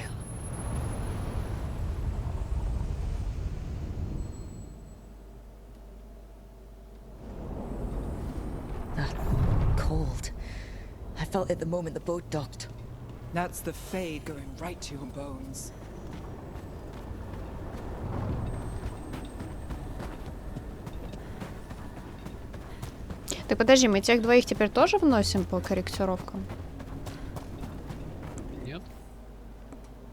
That cold. I felt it the moment the boat docked. That's the fade going right to your bones. Так, подожди, мы тех двоих теперь тоже вносим по корректировкам? Нет.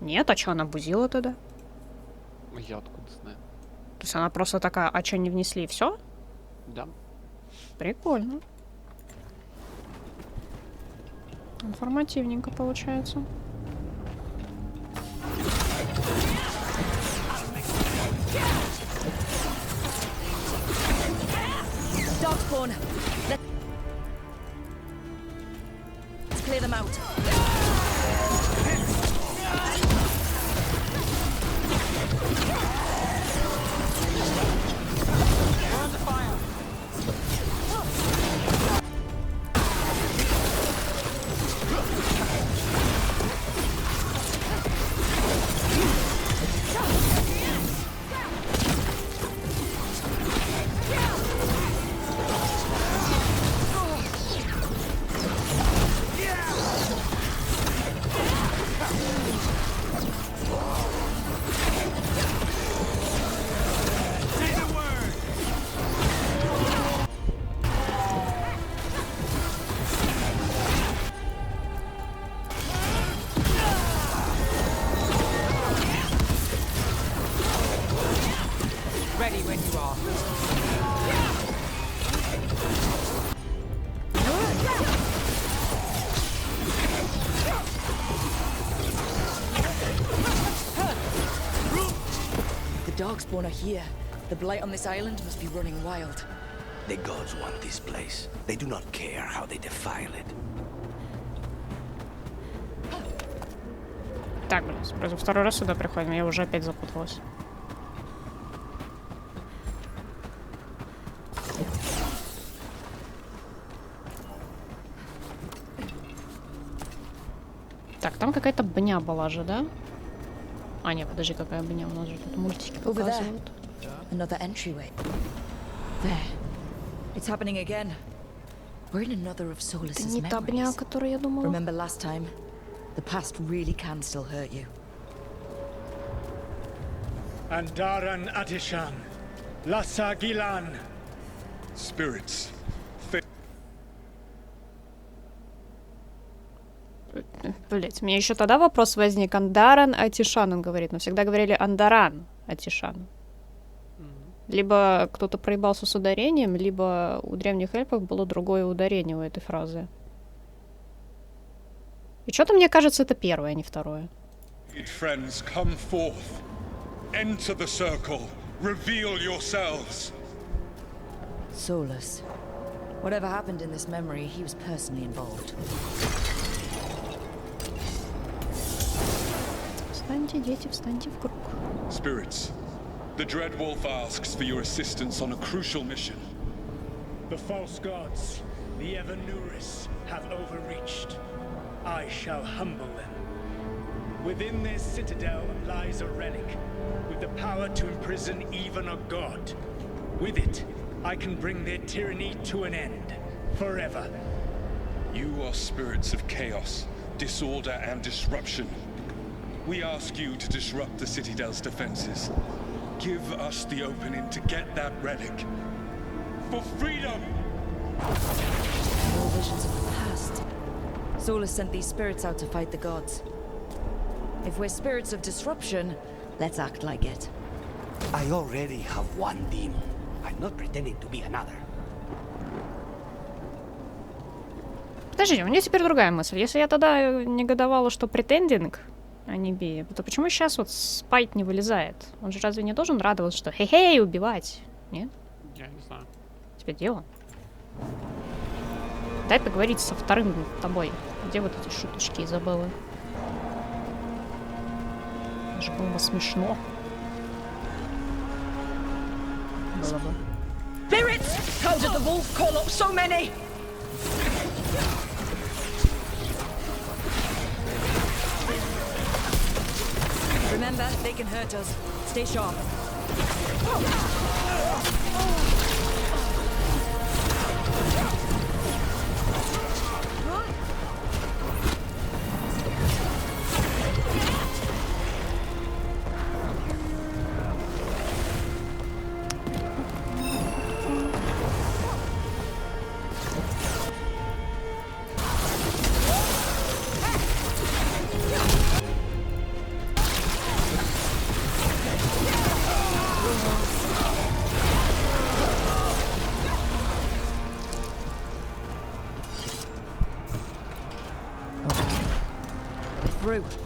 Нет? А что она бузила тогда? Я откуда знаю? То есть она просто такая, а что не внесли, и все? Да. Прикольно. Информативненько получается. Dog spawn. Let's clear them out. Ready when you are. The dog spawn are here. The blight on this island must be running wild. The gods want this place. They do not care how they defile it. Так, блин, сразу второй раз сюда приходим, я уже опять запуталась. Так, там какая-то бня была же, да? А, нет, подожди, какая бня? У нас же тут мультики показывают. Another entryway. There. It's happening again. We're in another of Solus's Это не та бня, о которой я думала. Remember last time? The past really can still hurt you. Andaran Atishan, Lassa Gilan. Spirits. Блять, мне еще тогда вопрос возник. Андаран Атишан, он говорит. Но всегда говорили Андаран Атишан. Либо кто-то проебался с ударением, либо у древних эльфов было другое ударение у этой фразы. И что-то мне кажется, это первое, а не второе. Friends, come forth. Enter the circle. Reveal yourselves. Solus. Whatever happened in this memory, he was personally involved. дети, встаньте в круг. Spirits, the Dread Wolf asks for your assistance on a crucial mission. The false gods, the Evanuris, have overreached. I shall humble them. Within this citadel lies a relic, with the power to imprison even a god. With it, I can bring their tyranny to an end, forever. You are spirits of chaos, disorder, and disruption. We ask you to disrupt the Citadel's defenses. Give us the opening to get that relic. For freedom! More visions of the past. Solus sent these spirits out to fight the gods. If we're spirits of disruption, let's act like it. I already have one demon. I'm not pretending to be another. Подождите, у меня теперь другая мысль. Если я тогда негодовала, что претендинг, а не би, то почему сейчас вот Спайт не вылезает? Он же разве не должен радоваться, что хе-хей, убивать? Нет? Я не знаю. Тебе дело? Дай поговорить со вторым тобой. Где вот эти шуточки Изабеллы? Это же было бы смешно. Было бы. Spirits! How did the wolf call up so many? Remember, they can hurt us. Stay sharp.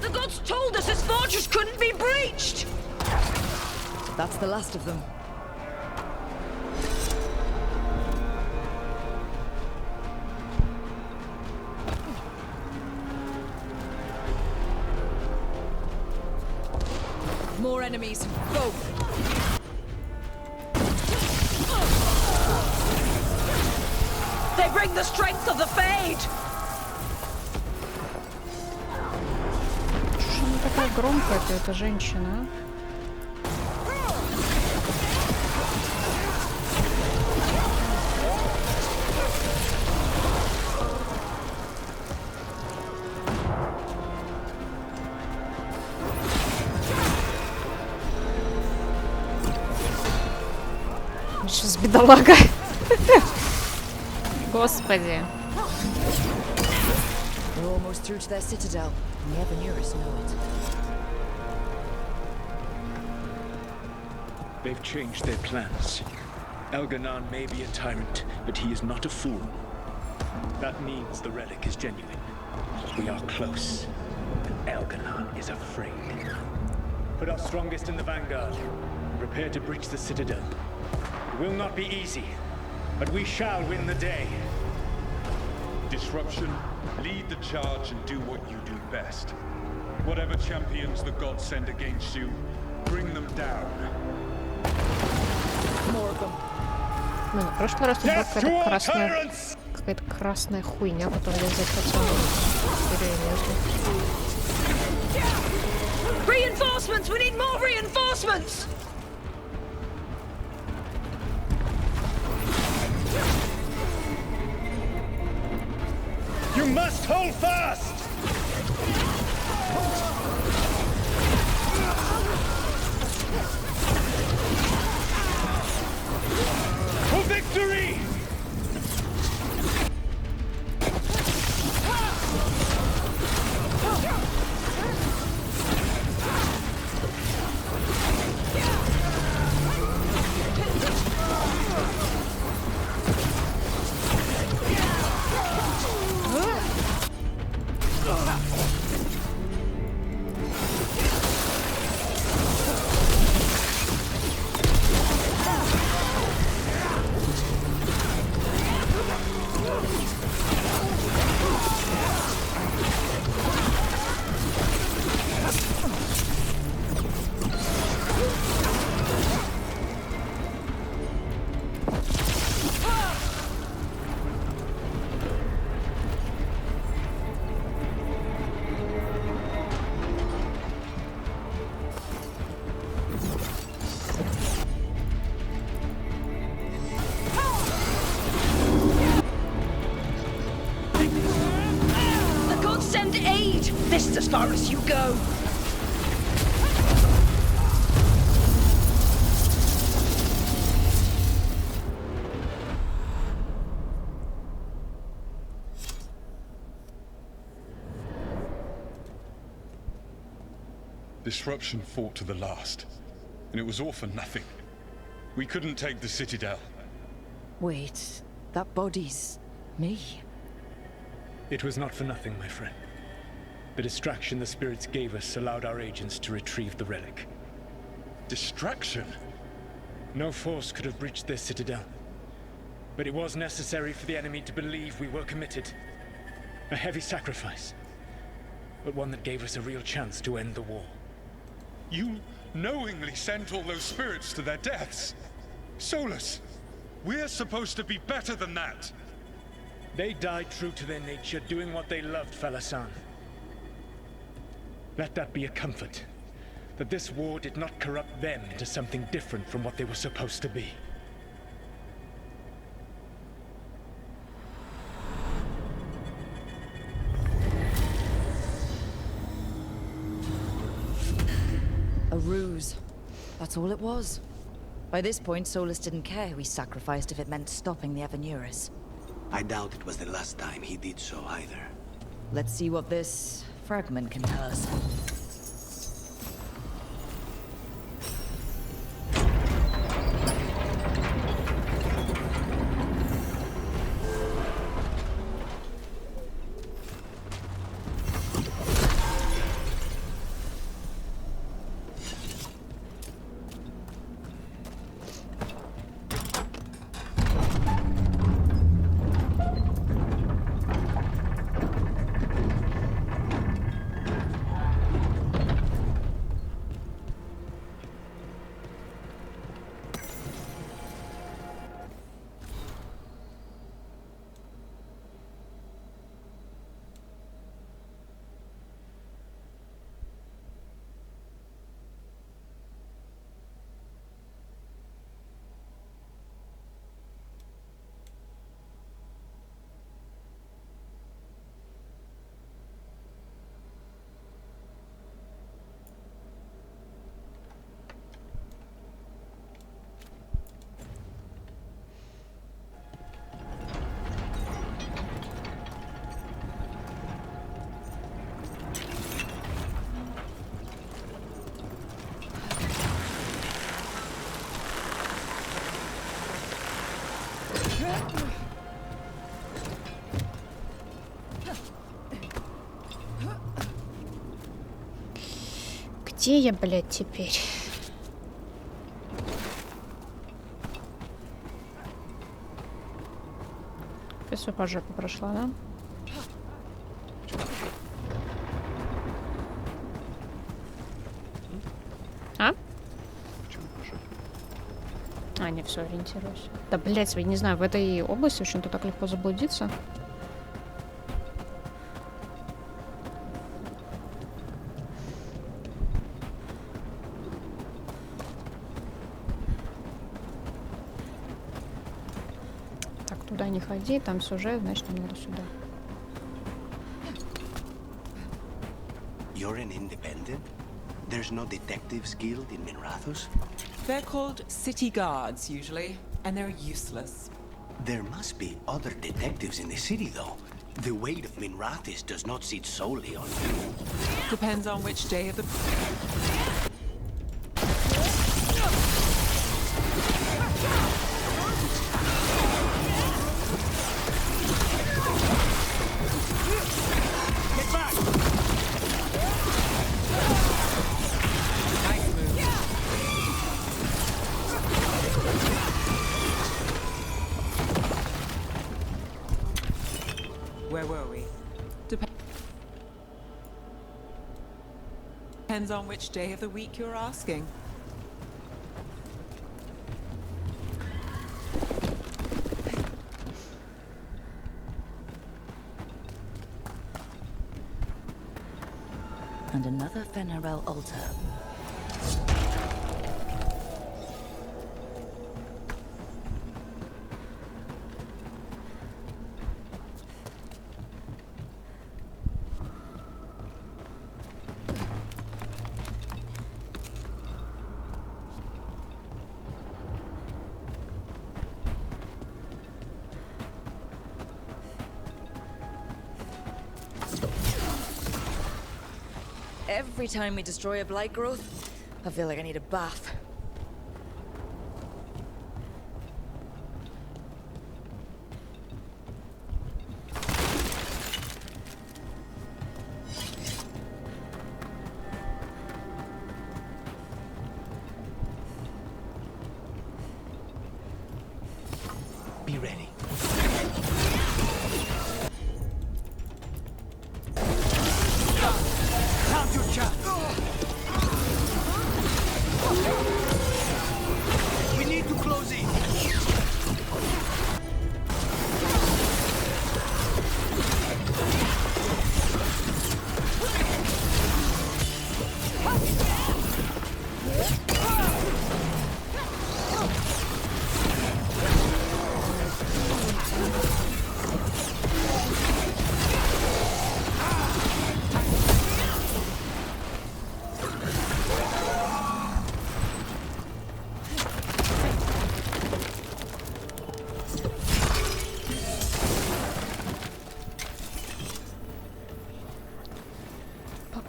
The gods told us this fortress couldn't be breached! That's the last of them. More enemies. Go! They bring the strength of the Fade! Такая громкая эта женщина. Сейчас бедолага. Господи. We're almost through to their citadel, and the Evanuris know it. They've changed their plans. Elganon may be a tyrant, but he is not a fool. That means the relic is genuine. We are close, and Elganon is afraid. Put our strongest in the vanguard, and prepare to breach the citadel. It will not be easy, but we shall win the day. Disruption, lead the charge and do what you do best. Whatever champions the gods send against you, bring them down. Блин, в прошлый раз была какая-то красная хуйня, которую я захотела перерезать. Reinforcements! We need more reinforcements! You must hold fast! For victory! That's as far as you go. Disruption fought to the last, and it was all for nothing. We couldn't take the Citadel. Wait, that body's me. It was not for nothing, my friend. The distraction the spirits gave us allowed our agents to retrieve the relic. Distraction? No force could have breached this Citadel. But it was necessary for the enemy to believe we were committed. A heavy sacrifice, but one that gave us a real chance to end the war. You knowingly sent all those spirits to their deaths. Solus, we're supposed to be better than that. They died true to their nature, doing what they loved, Falasan. Let that be a comfort, that this war did not corrupt them into something different from what they were supposed to be. A ruse. That's all it was. By this point, Solus didn't care who he sacrificed if it meant stopping the Evanuris. I doubt it was the last time he did so either. Let's see what this fragment can tell us. Где я, блядь, теперь? Все по жопе прошла, да? А? А, не, все, ориентируюсь. Да, блядь, я не знаю, в этой области очень-то так легко заблудиться. Туда не ходи, там сюжет, значит, нам надо сюда. You're an independent? There's no detectives guild in Minrathous? They're called city guards, usually, and they're useless. There must be other detectives in the city, though. The weight of Minrathous does not sit solely on you. Depends on which day of the... Where were we? Depends on which day of the week you're asking. And another Fenarel altar. Every time we destroy a blight growth, I feel like I need a bath. Be ready. Count your shot. We need to close in.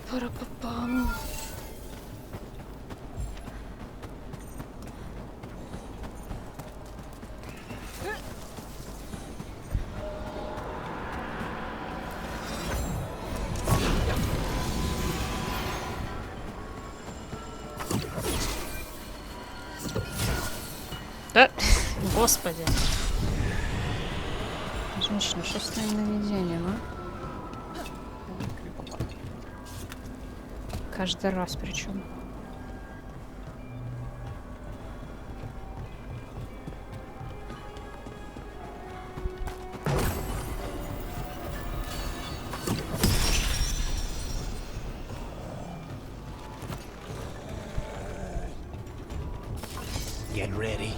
Пара-па-пам. Да, господи. Женщина, что с твоим наведением, а? Каждый раз причем. Get ready.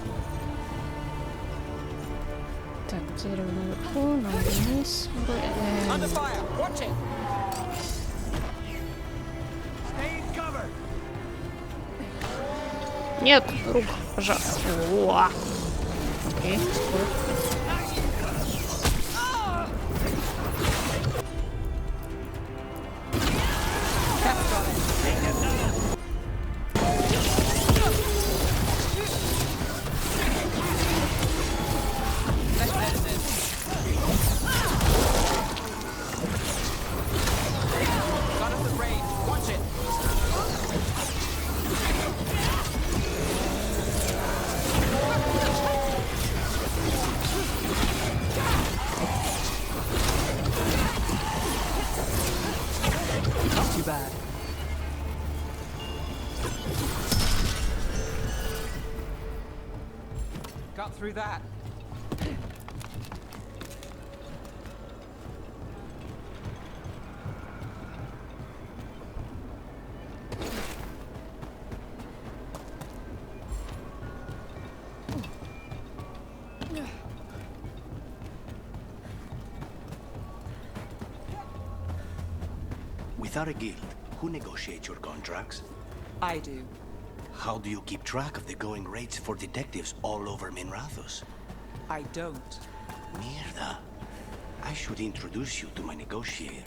Так, дерево наверху, надо вниз. Under fire. Watch it. Stay in cover. Нет, рук, пожалуйста. О! Окей, стой. Got through that. Without a guild, who negotiates your contracts? I do. How do you keep track of the going rates for detectives all over Minrathos? I don't. Mierda. I should introduce you to my negotiator.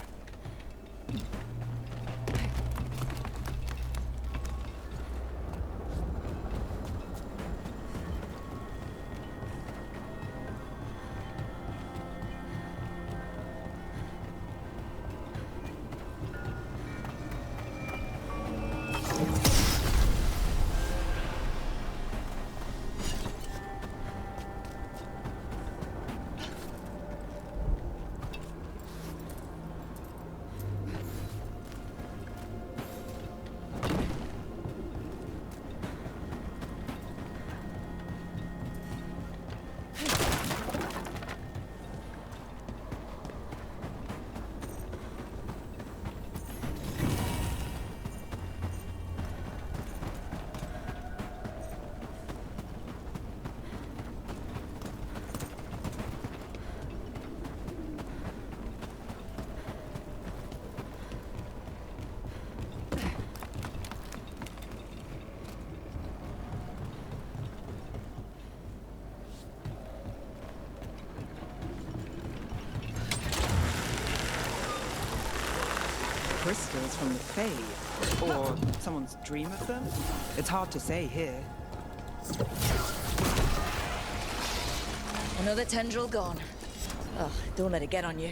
crystals from the Fade. Or someone's dream of them? It's hard to say here. Another tendril gone. Oh, don't let it get on you.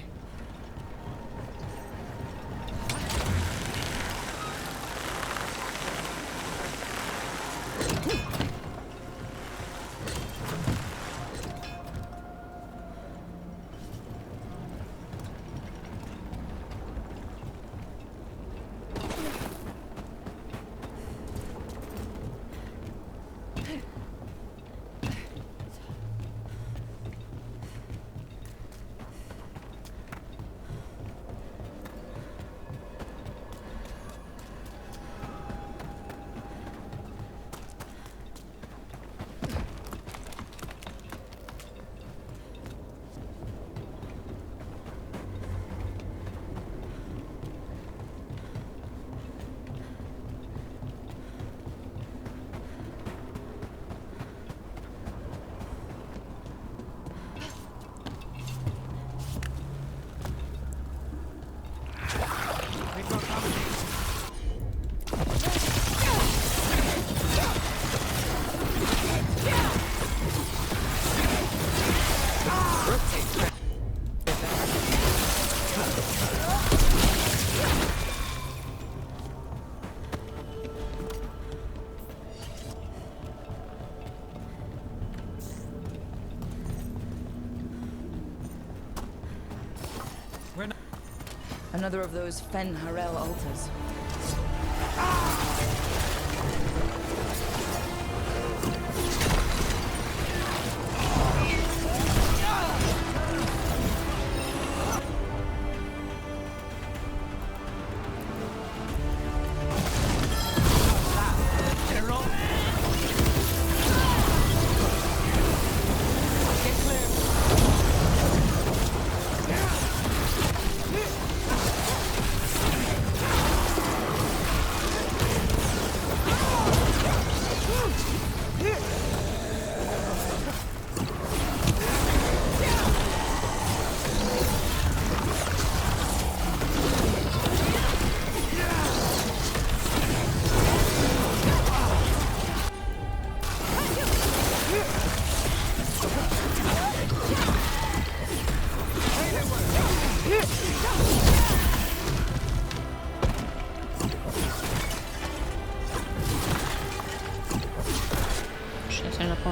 Another of those Fen Harel altars.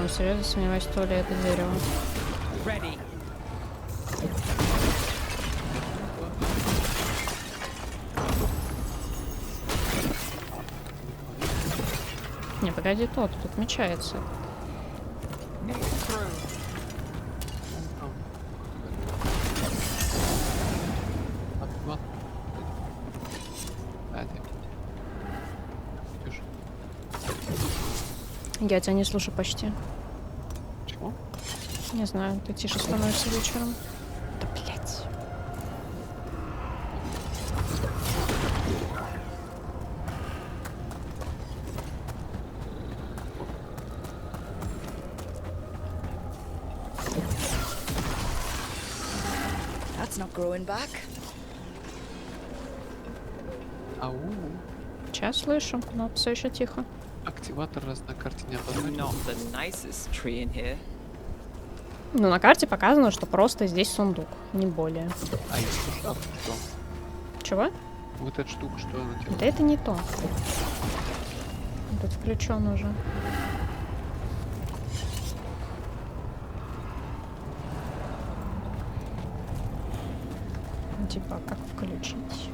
Серьезно сомневаюсь, то ли это дерево. Ready. Не, погоди, тут отмечается. Я тебя не слышу почти. Чего? Не знаю, ты тише становишься вечером. Да блять. That's not growing back. Ау. Сейчас слышу, но все еще тихо. Активатор раз на карте не обозначен. Not the nicest tree in here. Ну, на карте показано, что просто здесь сундук, не более. А если что? Чего? Вот эта штука, что она делает? Да это не то. Тут включен уже. Типа, как включить?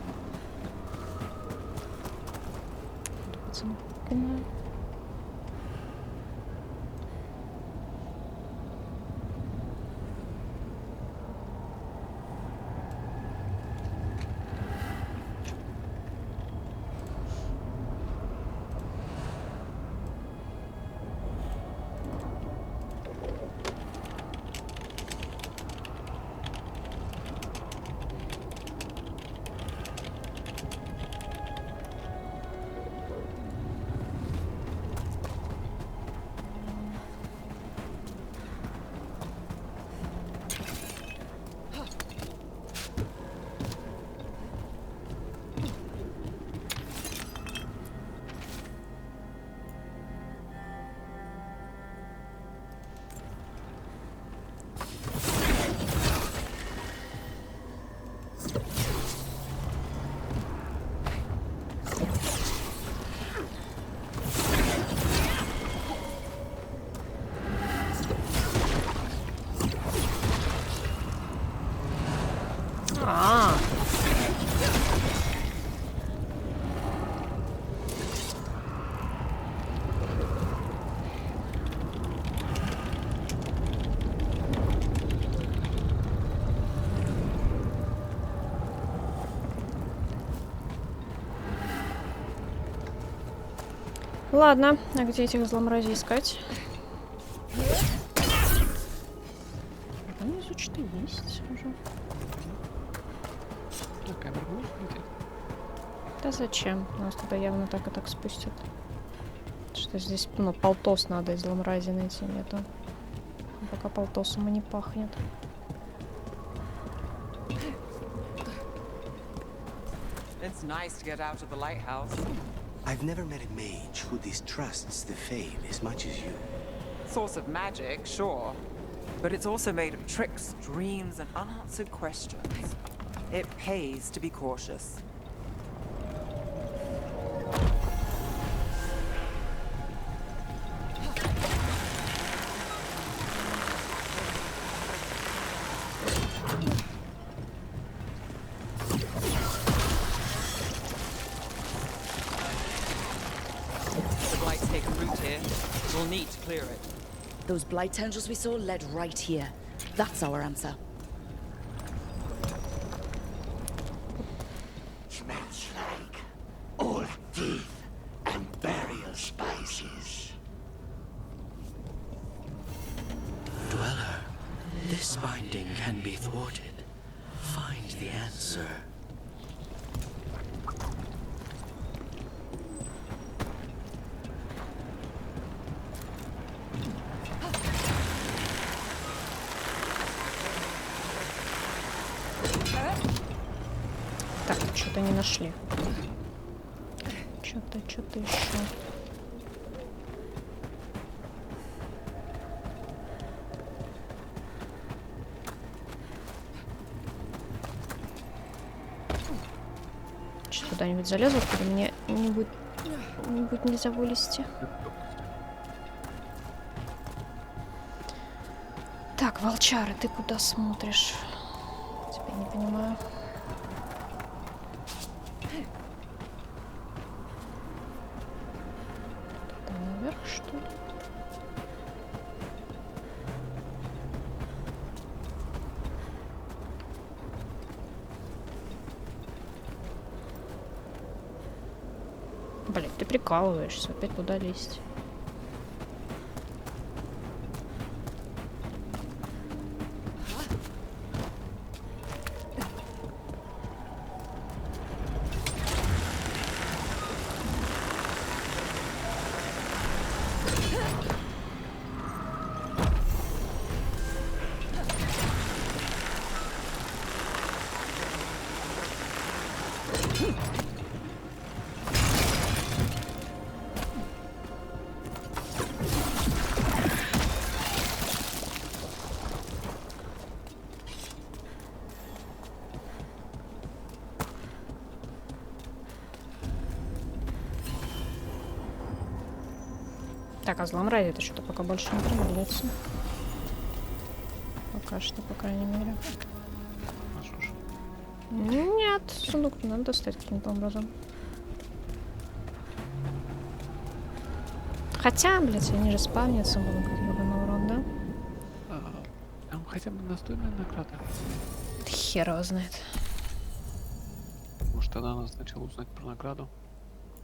Ладно, а где этих зломразей искать? Они изучены есть уже. На камеру можешь прийти? Да зачем? Нас туда явно так и так спустят. Что здесь, ну, полтос надо из зломрази найти, нету. Пока полтосом и не пахнет. It's nice to get out of the lighthouse. I've never met a mage who distrusts the Fade as much as you. Source of magic, sure. But it's also made of tricks, dreams, and unanswered questions. It pays to be cautious. The blight's taken root here. We'll need to clear it. Those blight tendrils we saw led right here. That's our answer. Smells like old teeth and burial spices. Dweller, this binding can be thwarted. Find the answer. Так, что-то не нашли. Что-то еще. Что, куда-нибудь залезу, или мне не будет нельзя вылезти? Так, волчара, ты куда смотришь? Тебя не понимаю. Туда наверх, что ли? Блин, ты прикалываешься, опять туда лезть. Так, а злом это что-то пока больше не пригодится. Пока что, по крайней мере. Нет, сундук надо достать каким-то образом. Хотя, блядь, они же спавнятся, будут как ебаный урод, да? Там хотя бы настольная награда. Хер его знает. Может, тогда надо сначала узнать про награду?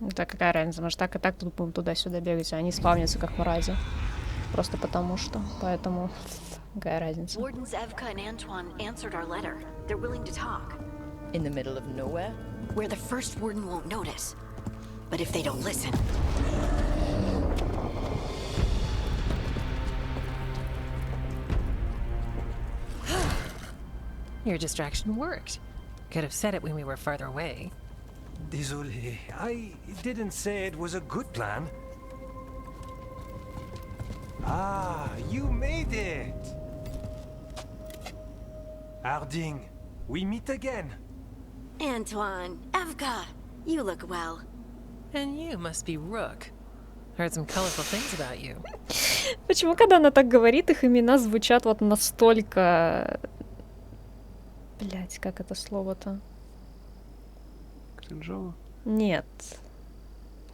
Да какая разница, может так и так тут будем туда-сюда бегать, а они спавнятся как мрази. Просто потому что. Поэтому какая разница. Wardens Evka and Antoine answered our letter. They're willing to talk. In the middle of nowhere? Where the first warden won't notice. But if they don't listen... Your distraction worked. Could have said it when we were farther away. Désolé, I didn't say it was a good plan. Ah, you made it! Harding, we meet again. Antoine, Evka, you look well. And you must be Rook. Heard some colorful things about you. Почему, когда она так говорит, их имена звучат вот настолько... Блять, как это слово-то? Кринжово? Нет.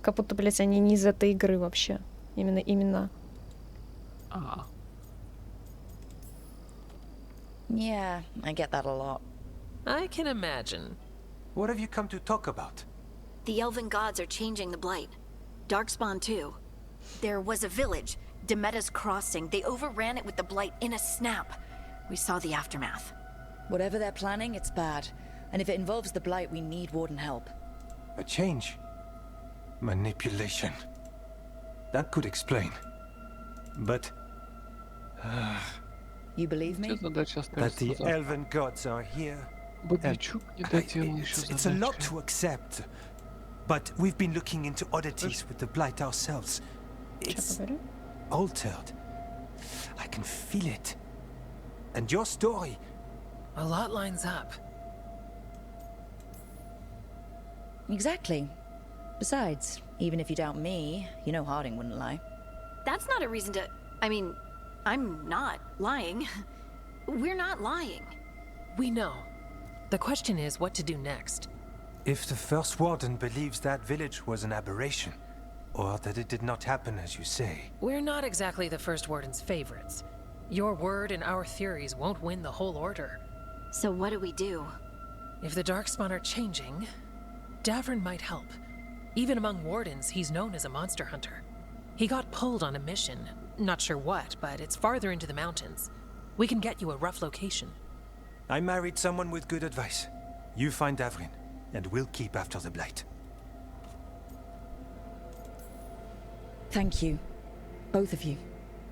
Как будто, блять, они не из этой игры вообще. Именно имена. А. Yeah, I get that a lot. I can imagine. What have you come to talk about? The elven gods are changing the blight. Darkspawn too. There was a village, Demeta's Crossing. They overran it with the Blight in a snap. We saw the aftermath. Whatever they're planning, it's bad. And if it involves the Blight, we need Warden help. A change. Manipulation. That could explain. But... You believe me? That the elven gods are here. It's a lot to accept. But we've been looking into oddities with the Blight ourselves. It's altered. I can feel it. And your story... A lot lines up. Exactly. Besides, even if you doubt me, you know Harding wouldn't lie. That's not a reason to... I mean, I'm not lying. We're not lying. We know. The question is what to do next. If the First Warden believes that village was an aberration, or that it did not happen as you say... We're not exactly the First Warden's favorites. Your word and our theories won't win the whole order. So what do we do? If the Darkspawn are changing, Davrin might help. Even among Wardens, he's known as a monster hunter. He got pulled on a mission. Not sure what, but it's farther into the mountains. We can get you a rough location. I married someone with good advice. You find Davrin, and we'll keep after the Blight. Thank you. Both of you.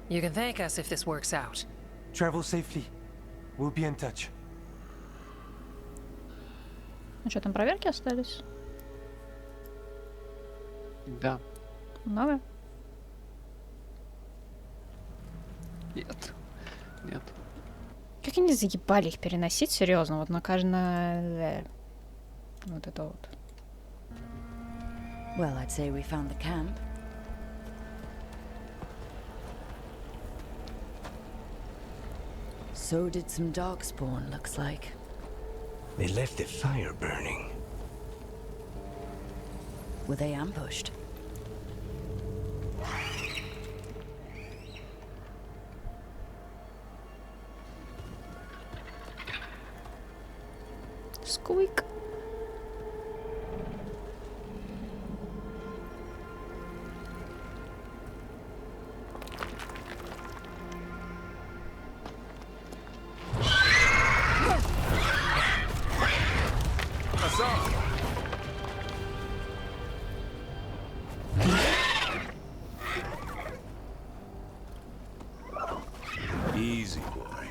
You can thank us if this works out. Travel safely. We'll be in touch. Ну что, там проверки остались? Да. Много? Нет. Нет. Как они заебали их переносить, серьезно, вот на каждое... Вот это вот. Well, I'd say we found the camp. So did some Darkspawn, looks like. They left the fire burning. Were they ambushed? Squeak. Easy, boy.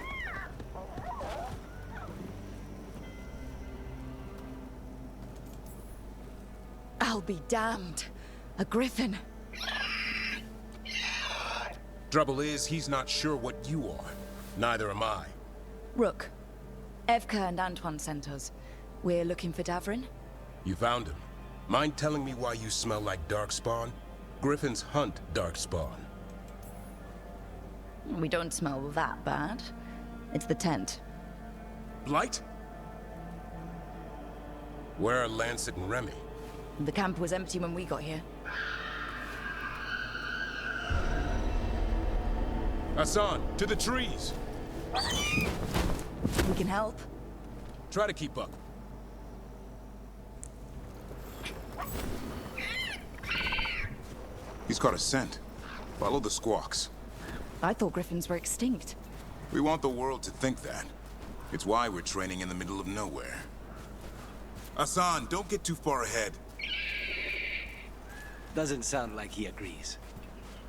I'll be damned. A griffin. Trouble is, he's not sure what you are. Neither am I. Rook. Evka and Antoine sent us. We're looking for Davrin. You found him. Mind telling me why you smell like Darkspawn? Griffins hunt Darkspawn. We don't smell that bad. It's the tent. Blight? Where are Lancet and Remy? The camp was empty when we got here. Hassan, to the trees! We can help. Try to keep up. He's caught a scent. Follow the squawks. I thought griffins were extinct. We want the world to think that. It's why we're training in the middle of nowhere. Hassan, don't get too far ahead. Doesn't sound like he agrees.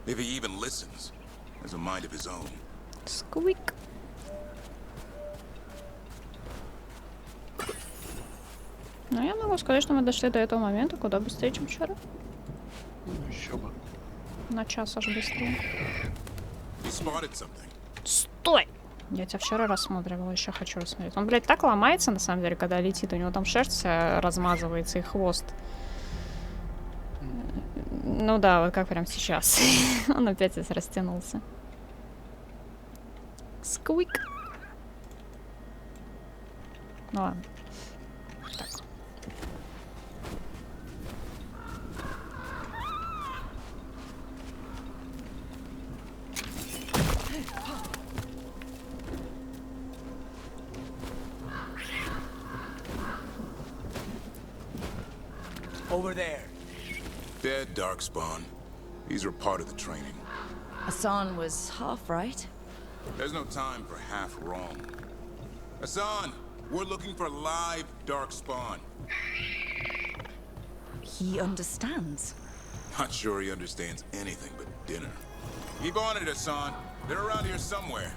If he even listens. Has a mind of his own. Squeak. Ну, я могу сказать, что мы дошли до этого момента куда быстрее, чем вчера. Еще бы. На час аж быстрее. You spotted something. Стой! Я тебя вчера рассматривала, еще хочу рассмотреть. Он, блядь, так ломается, на самом деле, когда летит. У него там шерсть размазывается и хвост. Ну да, вот как прям сейчас. Он опять здесь растянулся. Сквик. Ну ладно. Так. Over there. Dead, Darkspawn. These were part of the training. Hassan was half right. There's no time for half wrong. Hassan, we're looking for live Darkspawn. He understands. Not sure he understands anything but dinner. Keep on it, Hassan. They're around here somewhere.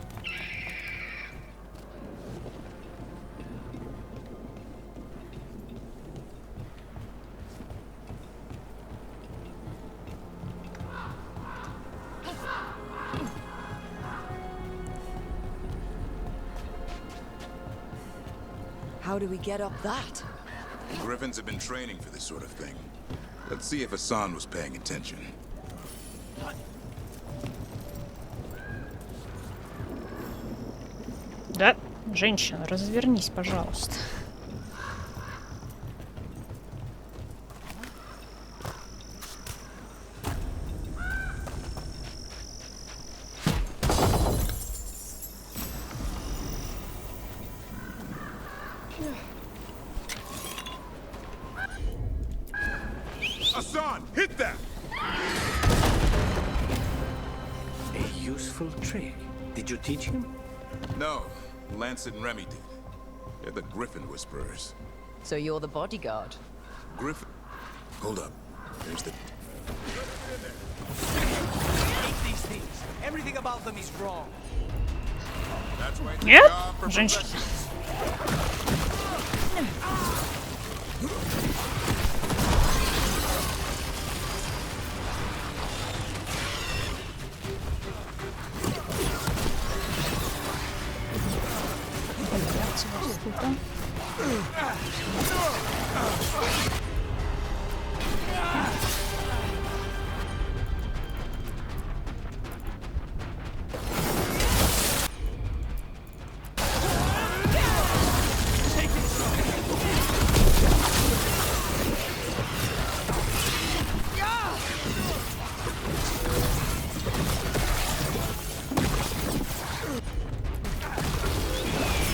How do we get up that? Griffins have been training for this sort of thing. Let's see if Hassan was paying attention. Да, женщина, развернись, пожалуйста. Hassan, hit that! A useful trick. Did you teach him? No, Lancet and Remy did. They're the Griffin Whisperers. So you're the bodyguard? Griffin... Hold up. There's the... Hate these things. Everything about them is wrong. That's why it's Нет, a job for женщина. professionals.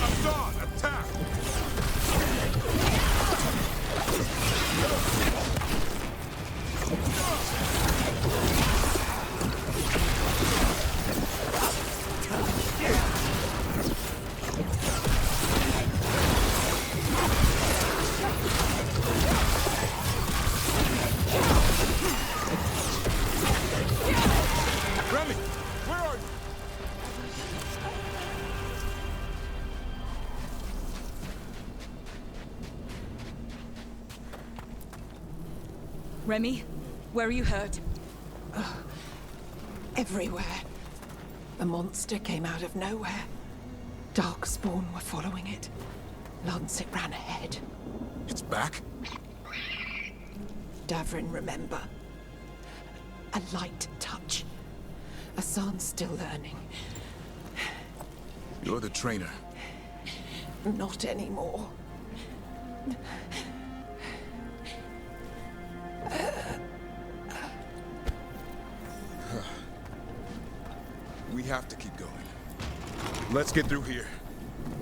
Hassan, attack! Remy, where are you? Remy, where are you hurt? Everywhere. The monster came out of nowhere. Darkspawn were following it. Lancet ran ahead. It's back? Davrin, remember. A light touch. Hassan's still learning. You're the trainer. Not anymore. We have to keep going. Let's get through here.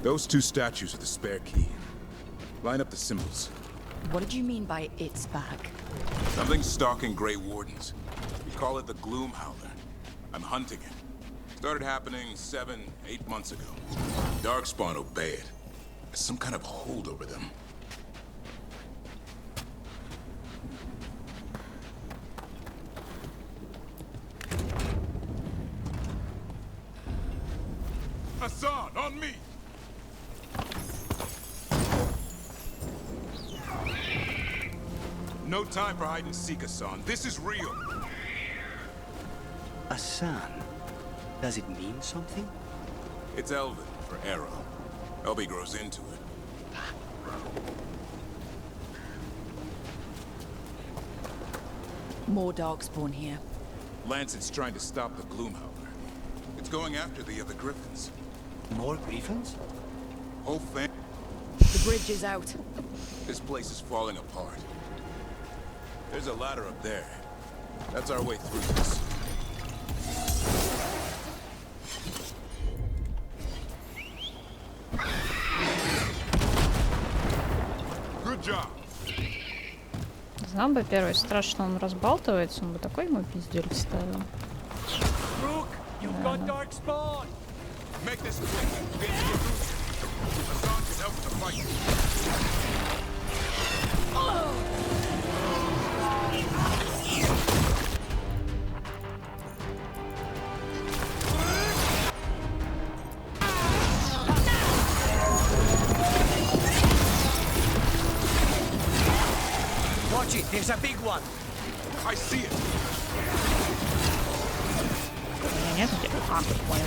Those two statues are the spare key. Line up the symbols. What did you mean by it's back? Something's stalking Grey Wardens. We call it the Gloom Howler. I'm hunting it. Started happening 7, 8 months ago. Darkspawn obey it. There's some kind of hold over them. Hassan, on me! No time for hide and seek, Hassan. This is real. Hassan. Does it mean something? It's Elven for arrow. Elby grows into it. More Darkspawn here. Lancet's trying to stop the Gloomhowler. It's going after the other Griffins. More Griffins? Whole thing. The bridge is out. This place is falling apart. There's a ladder up there. That's our way through this. Good job. Знал бы первый страж, что он разбалтывается, он бы такой ему пиздель ставил. Watch it, there's a big one. I see it. Нет, где-то понял.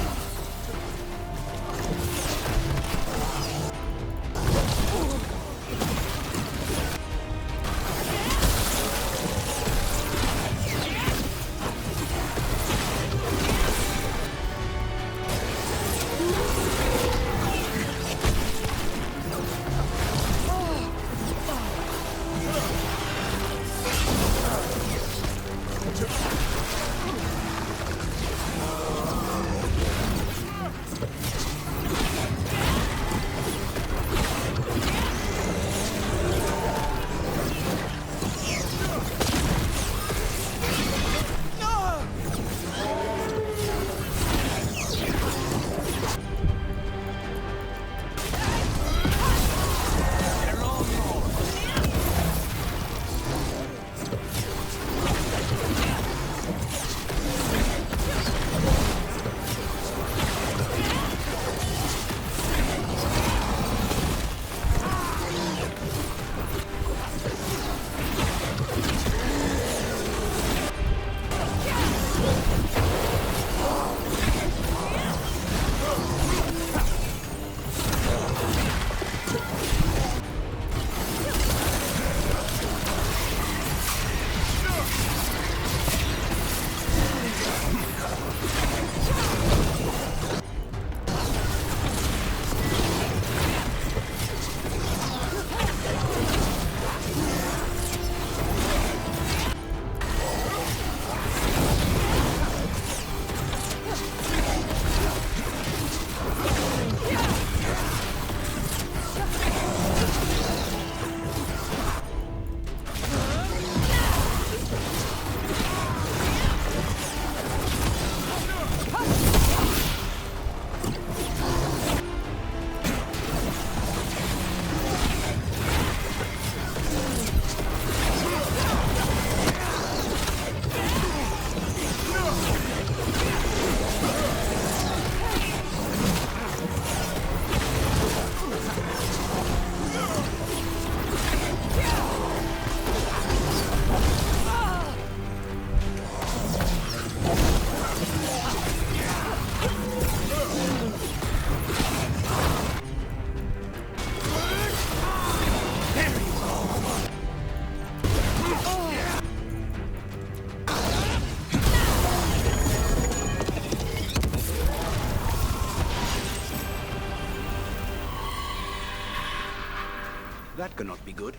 That cannot be good.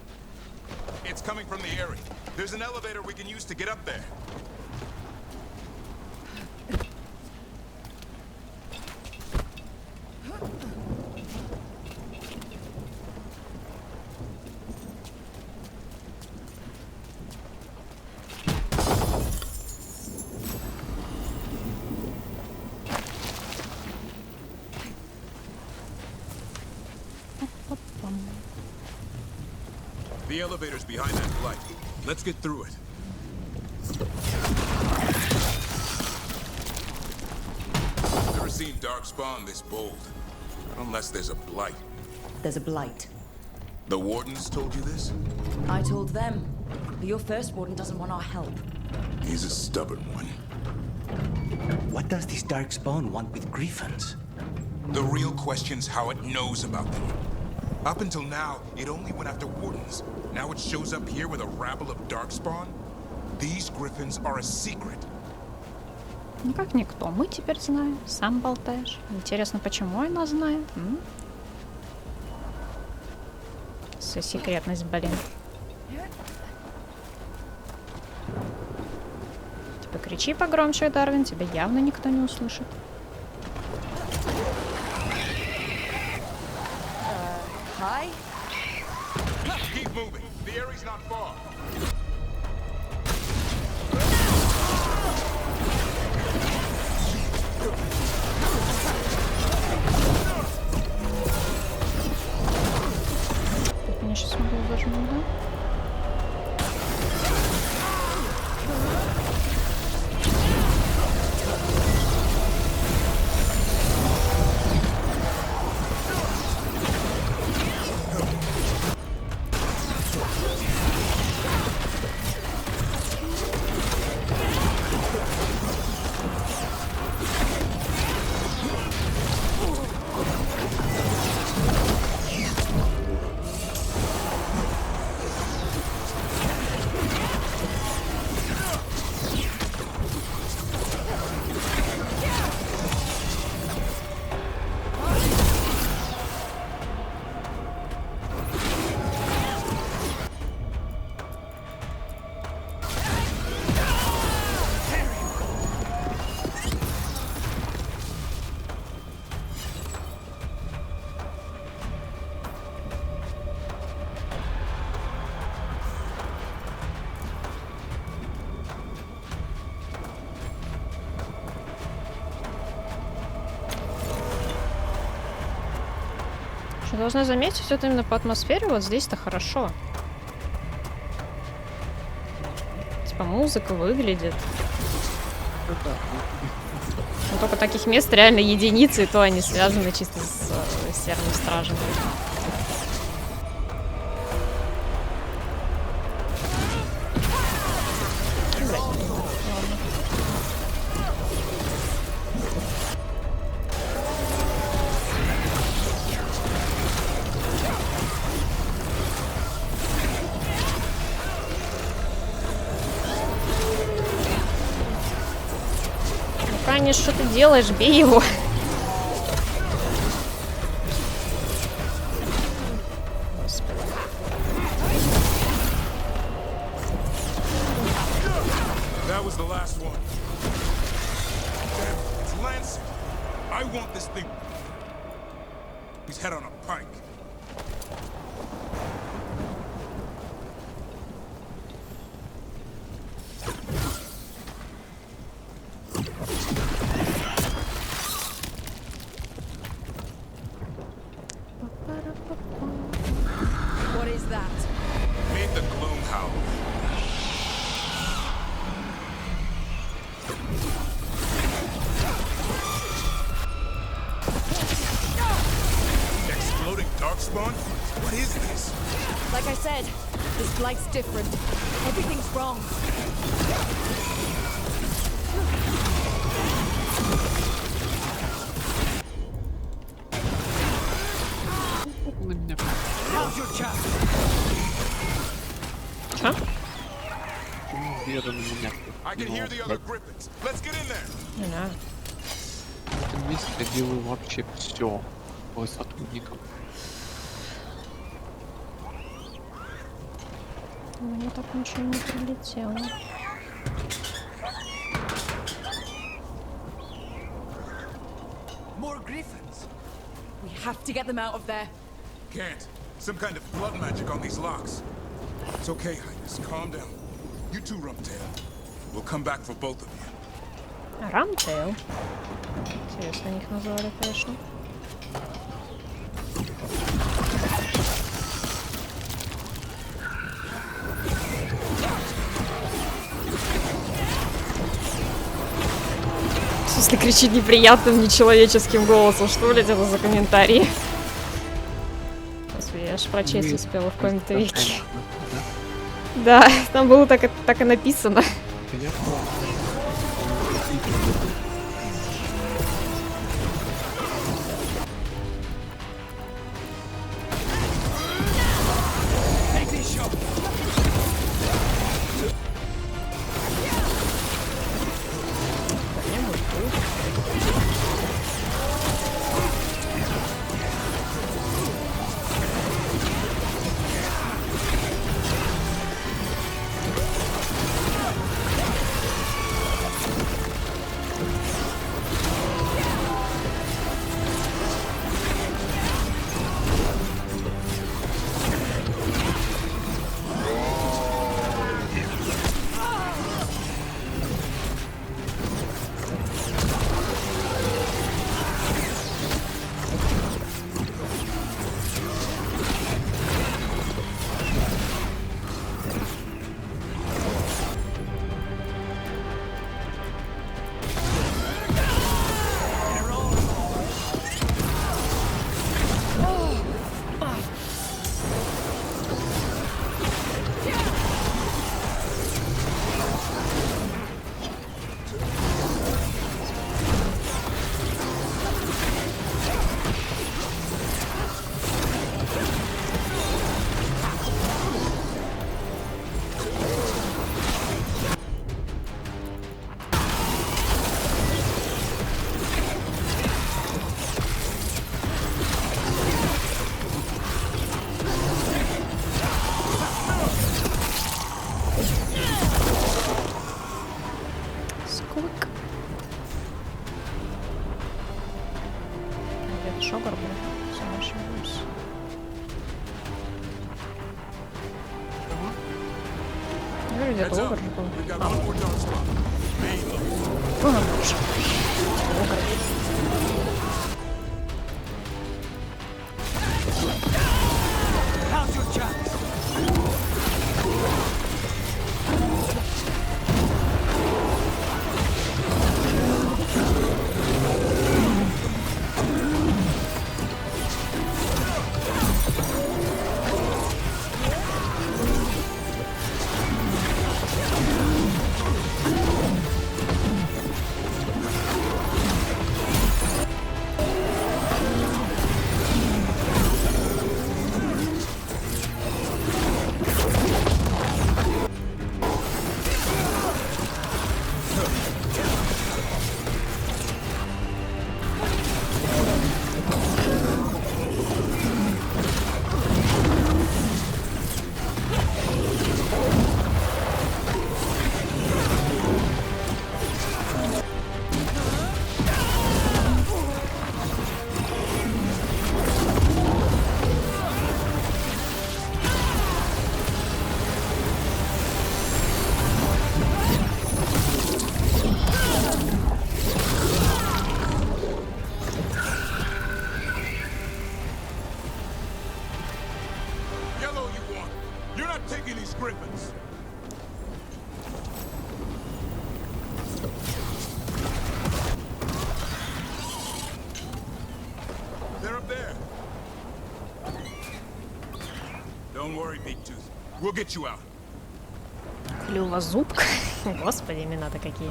It's coming from the area. There's an elevator we can use to get up there. The elevator's behind that light. Let's get through it. Never seen Darkspawn this bold. Unless there's a blight. There's a blight. The Wardens told you this? I told them. But your first Warden doesn't want our help. He's a stubborn one. What does this Darkspawn want with Griffons? The real question's how it knows about them. Up until now, it only went after Wardens. Now it shows up here with a rabble of Darkspawn? These Griffins are a secret. Ну как никто, мы теперь знаем. Сам болтаешь. Интересно, почему она знает? Секретность, блин. Ты покричи погромче, Дарвин, тебя явно никто не услышит. Hi? Keep moving. The area's not far. Так, меня сейчас могу зажмуть, да? Должна заметить, вот именно по атмосфере вот здесь-то хорошо. Типа музыка выглядит. Но только таких мест реально единицы, и то они связаны чисто с Серым Стражем. Каниш, что ты делаешь? Бей его. Господи. That was the last one. Damn, it's Lancet. I want this thing. He's head on a pike. What is that? Meet the Gloom Howler. Exploding darkspawn? What is this? Like I said, this blight's different. Everything's wrong. Now's your chance. Что? Вера на меня. I can hear the other griffins. Let's get in there. Не знаю. В этом месте я делаю вообще все по сотрудникам. Мне так ничего не прилетело. More griffins. We have to get them out of there. Can't. Some kind of blood magic on these locks. It's okay, Highness. Calm down. You too, Rumptail. We'll come back for both of you. Рамтейл. Интересно, их назвали, конечно. В смысле, кричит неприятным, нечеловеческим голосом. Что, блядь, это за комментарии? Господи, я аж прочесть успела в коем-то веке. Да, там было так и написано. Вроде долго же был. We've got one more dark spot. Main load. О, боже. Now's your chance. Yellow you want. You're not taking these griffins. They're up there. Don't worry, Big Tooth. We'll get you out. Клювозубка. Господи, имена-то какие.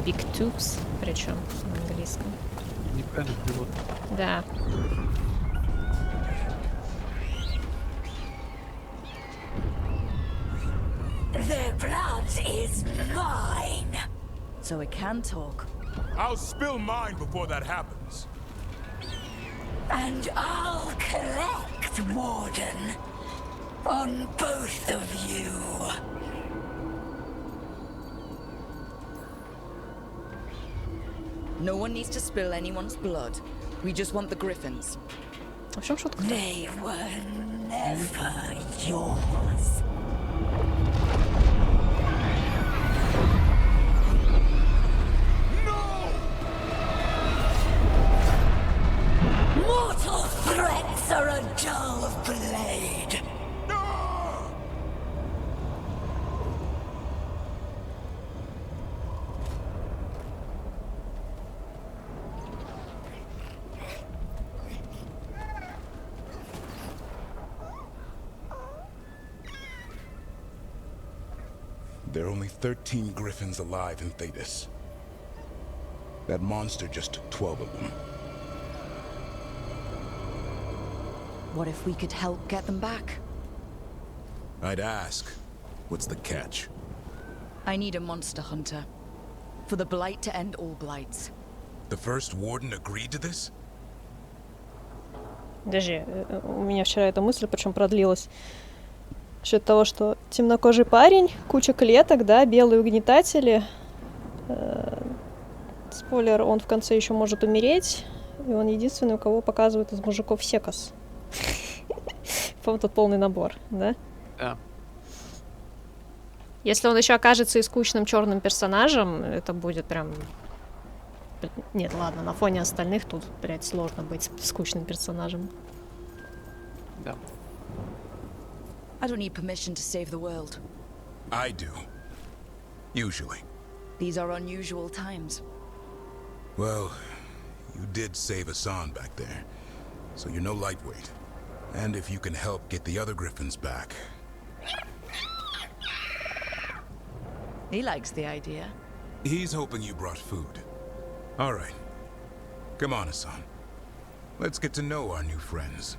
Big Tubes, причем на английском. Неправильно перевод. Да. Their blood is mine. So it can talk. I'll spill mine before that happens. And I'll collect, Warden, on both of you. No one needs to spill anyone's blood. We just want the griffins. В чем шутка? They were never yours. Mortal threats are a dull blade. There are only 13 griffins alive in Thetis. That monster just took 12 of them. What if we could help get them back? I'd ask, what's the catch? I need a monster hunter. For the Blight to end all blights. The first warden agreed to this? Подожди, у меня вчера эта мысль, причем продлилась. Насчет того, что темнокожий парень, куча клеток, да, белые угнетатели. Спойлер, он в конце еще может умереть. И он единственный, у кого показывают из мужиков секас. По-моему, тут полный набор, да? Да. Если он еще окажется и скучным черным персонажем, это будет прям... Нет, ладно, на фоне остальных тут, блядь, сложно быть скучным персонажем. Да. I don't need permission to save the world. I do. Usually. These are unusual times. Well, you did save Hassan back there, so you're no lightweight. And if you can help get the other griffins back... He likes the idea. He's hoping you brought food. All right. Come on, Hassan. Let's get to know our new friends.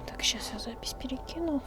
Так, сейчас я запись перекину.